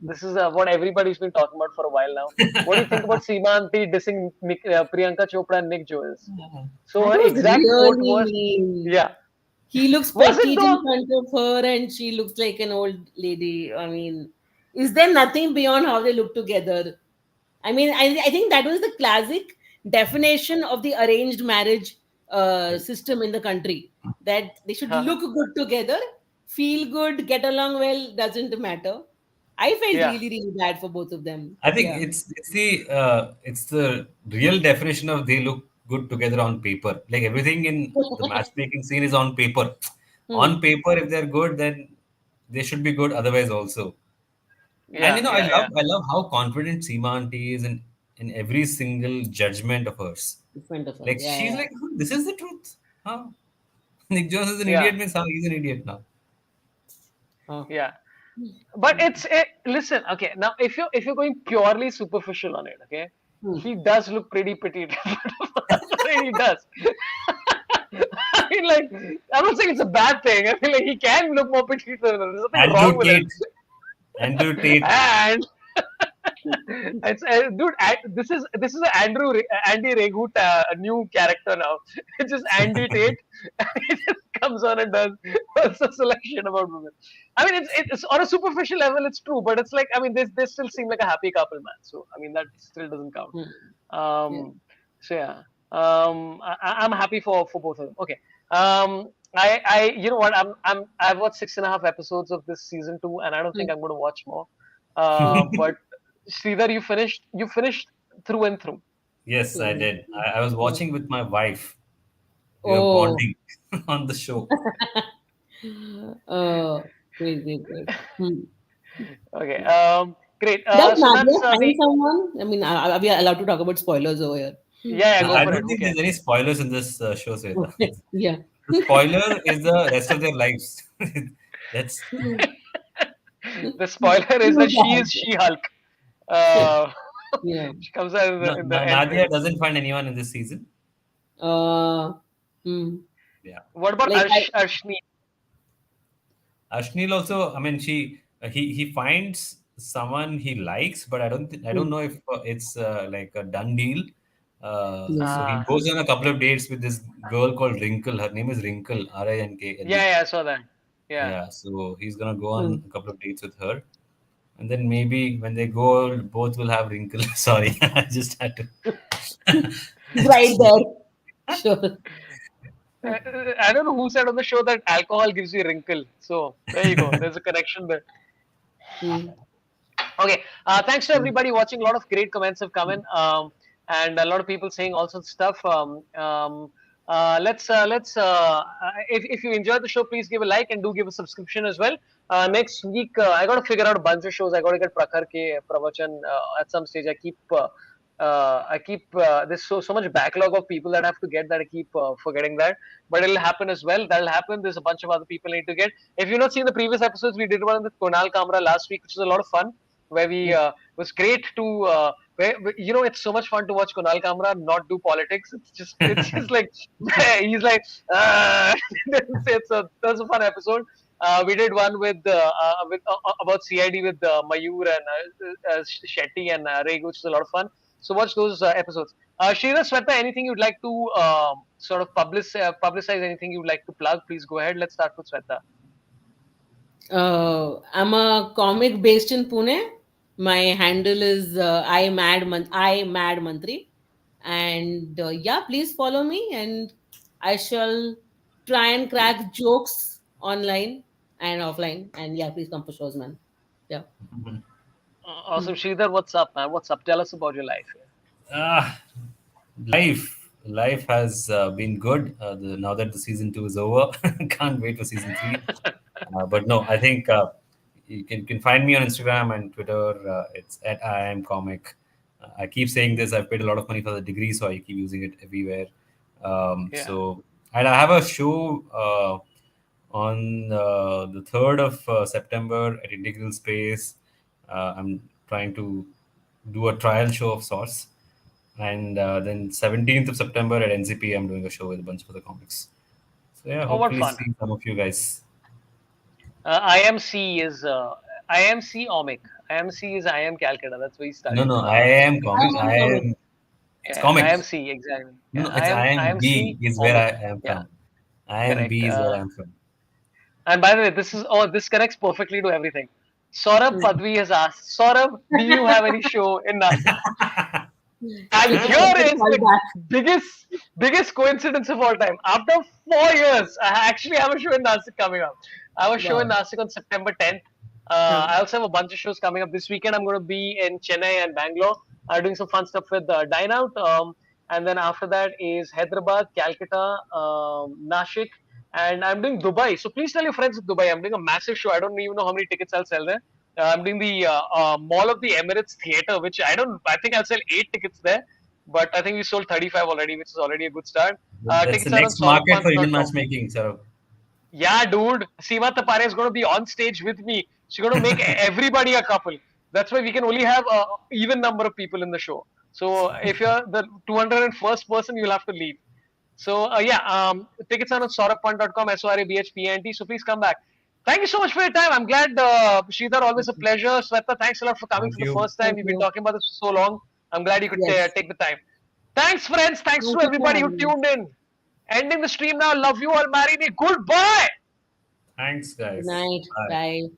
This is what everybody's been talking about for a while now. What do you think about Seema dissing Priyanka Chopra and Nick Jonas? So That her was exact quote really was, mean. "Yeah, He looks was it petite in though? front of her, and she looks like an old lady. I mean, is there nothing beyond how they look together? I mean, I think that was the classic definition of the arranged marriage system in the country, that they should Huh, look good together, feel good, get along well, doesn't matter. I felt yeah, really, really bad for both of them. I think Yeah. it's the real definition of they look good together on paper. Like everything in the matchmaking scene is on paper. On Hmm. paper, if they're good, then they should be good. Otherwise, also. And yeah, I yeah, love yeah, I love how confident Seema auntie is in every single judgment of hers. In front of her. Like Yeah, she's yeah. like, "Huh, this is the truth. Huh? Nick Jones is an yeah, idiot means how he's an idiot now." Oh. yeah. But listen, okay. Now, if you're going purely superficial on it, okay, Hmm. he does look pretty petite. He does. I mean, like, I'm not saying it's a bad thing. I mean, like, he can look more petite than her. There's nothing Andrew wrong with it. Tate. Andrew Tate. And it's dude. This is a Andy Regut a new character now. It's just Andy Tate. He just comes on and does a selection about women. I mean, it's on a superficial level, it's true, but it's like I mean, they still seem like a happy couple, man. So I mean, that still doesn't count. Hmm. Yeah. Um, so yeah, I'm happy for both of them. Okay. You know what? I've watched 6.5 episodes of this season 2, and I don't think Hmm. I'm going to watch more. Hmm. But Sridhar, you finished through and through. Yes, I did. I was Hmm. watching with my wife. We were Oh. bonding on the show. Oh, great, great, great. Hmm. Okay. Great. Does So Nadia that's find the someone? I mean, are we allowed to talk about spoilers over here? yeah, yeah. Go I for it. don't Who think there's cares? any spoilers in this show, Sweta. Okay. Yeah. The spoiler is the rest of their lives. That's The spoiler is that she is She-Hulk. Uh, Yeah. she comes out in the end Nadia credits. doesn't find anyone in this season. Uh, hmm. Yeah. What about Like Arshni? Ashnil also, I mean, he finds someone he likes, but I don't hmm. know if it's like a done deal. Yeah. So he Uh, goes on a couple of dates with this girl called Wrinkle. Her name is Wrinkle, Rinkle. yeah, yeah. I saw that. Yeah. Yeah, so he's gonna go Hmm. on a couple of dates with her, and then maybe when they go, both will have wrinkle. Sorry, I just had to. Right there. Sure. I don't know who said on the show that alcohol gives you a wrinkle. So there you go. There's a connection there. Hmm. Okay. Thanks to Hmm. everybody watching. A lot of great comments have come in, and a lot of people saying all sorts of stuff. Let's if you enjoyed the show, please give a like and do give a subscription as well. Next week, I got to figure out a bunch of shows. I got to get Prakhar ke Pravachan at some stage. There's so much backlog of people that I have to get that I keep forgetting that. But it'll happen as well. That'll happen. There's a bunch of other people I need to get. If you've not seen the previous episodes, we did one with Kunal Kamra last week, which was a lot of fun. Where we was great to it's so much fun to watch Kunal Kamra not do politics. It's just like he's like that's a fun episode. We did one with about CID with Mayur and Shetty and Regu, which is a lot of fun. So watch those episodes. Shira, Sweta, anything you'd like to sort of publicize? Anything you'd like to plug? Please go ahead. Let's start with Sweta. I'm a comic based in Pune. My handle is I Mad Mantri, and yeah, please follow me, and I shall try and crack jokes online and offline. And yeah, please come for shows, man. Yeah. Awesome, Sridhar. What's up, man? What's up? Tell us about your life here. Ah, life has been good. Now that the season 2 is over, can't wait for season 3. But no, I think you can find me on Instagram and Twitter. It's at I am comic. I keep saying this. I've paid a lot of money for the degree, so I keep using it everywhere. Yeah. And I have a show on the 3rd of September at Integral Space. I'm trying to do a trial show of sorts. And then 17th of September at NCP, I'm doing a show with a bunch of other comics. So yeah, Oh, what hopefully fun! see some of you guys. IMC is IMC Omic. IMC is I am Calcutta. That's where he No, studied. no, I am I comic. am comic. It's Yeah, comic. IMC exactly. No, Yeah, no, it's I am B IMC is where Omic. I am Yeah, from. I am correct. B is where I'm from. And by the way, this connects perfectly to everything. Saurabh Padvi has asked, Saurabh, do you have any show in Nashik? And It's a here good is the callback. biggest coincidence of all time. After 4 years, I actually have a show in Nashik coming up. I have a show in Wow. Nashik on September 10th. Huh. I also have a bunch of shows coming up this weekend. I'm going to be in Chennai and Bangalore, doing some fun stuff with Dine Out. And then after that is Hyderabad, Calcutta, Nashik, and I'm doing Dubai. So please tell your friends in Dubai. I'm doing a massive show. I don't even know how many tickets I'll sell there. I'm doing the Mall of the Emirates Theatre, which I think I'll sell 8 tickets there, but I think we sold 35 already, which is already a good start. That's the Tickets are on next market for Indian sorabpunch.com. matchmaking. So Yeah, dude. Seema Tapare is going to be on stage with me. She's going to make everybody a couple. That's why we can only have a even number of people in the show. So if you're the 201st person, you'll have to leave. So yeah, tickets are on sorabpunch.com, sorabhpnt. So please come back. Thank you so much for your time. I'm glad, Sridhar, always a pleasure. Sweta, thanks a lot for coming thank for the you. first time. Thank We've been you. talking about this for so long. I'm glad you could Yes. take the time. Thanks, friends. Thanks to Thank you for everybody who having me. tuned in. Ending the stream now. Love you all. Marry me. Goodbye. Thanks, Good guys. night. Bye. Bye.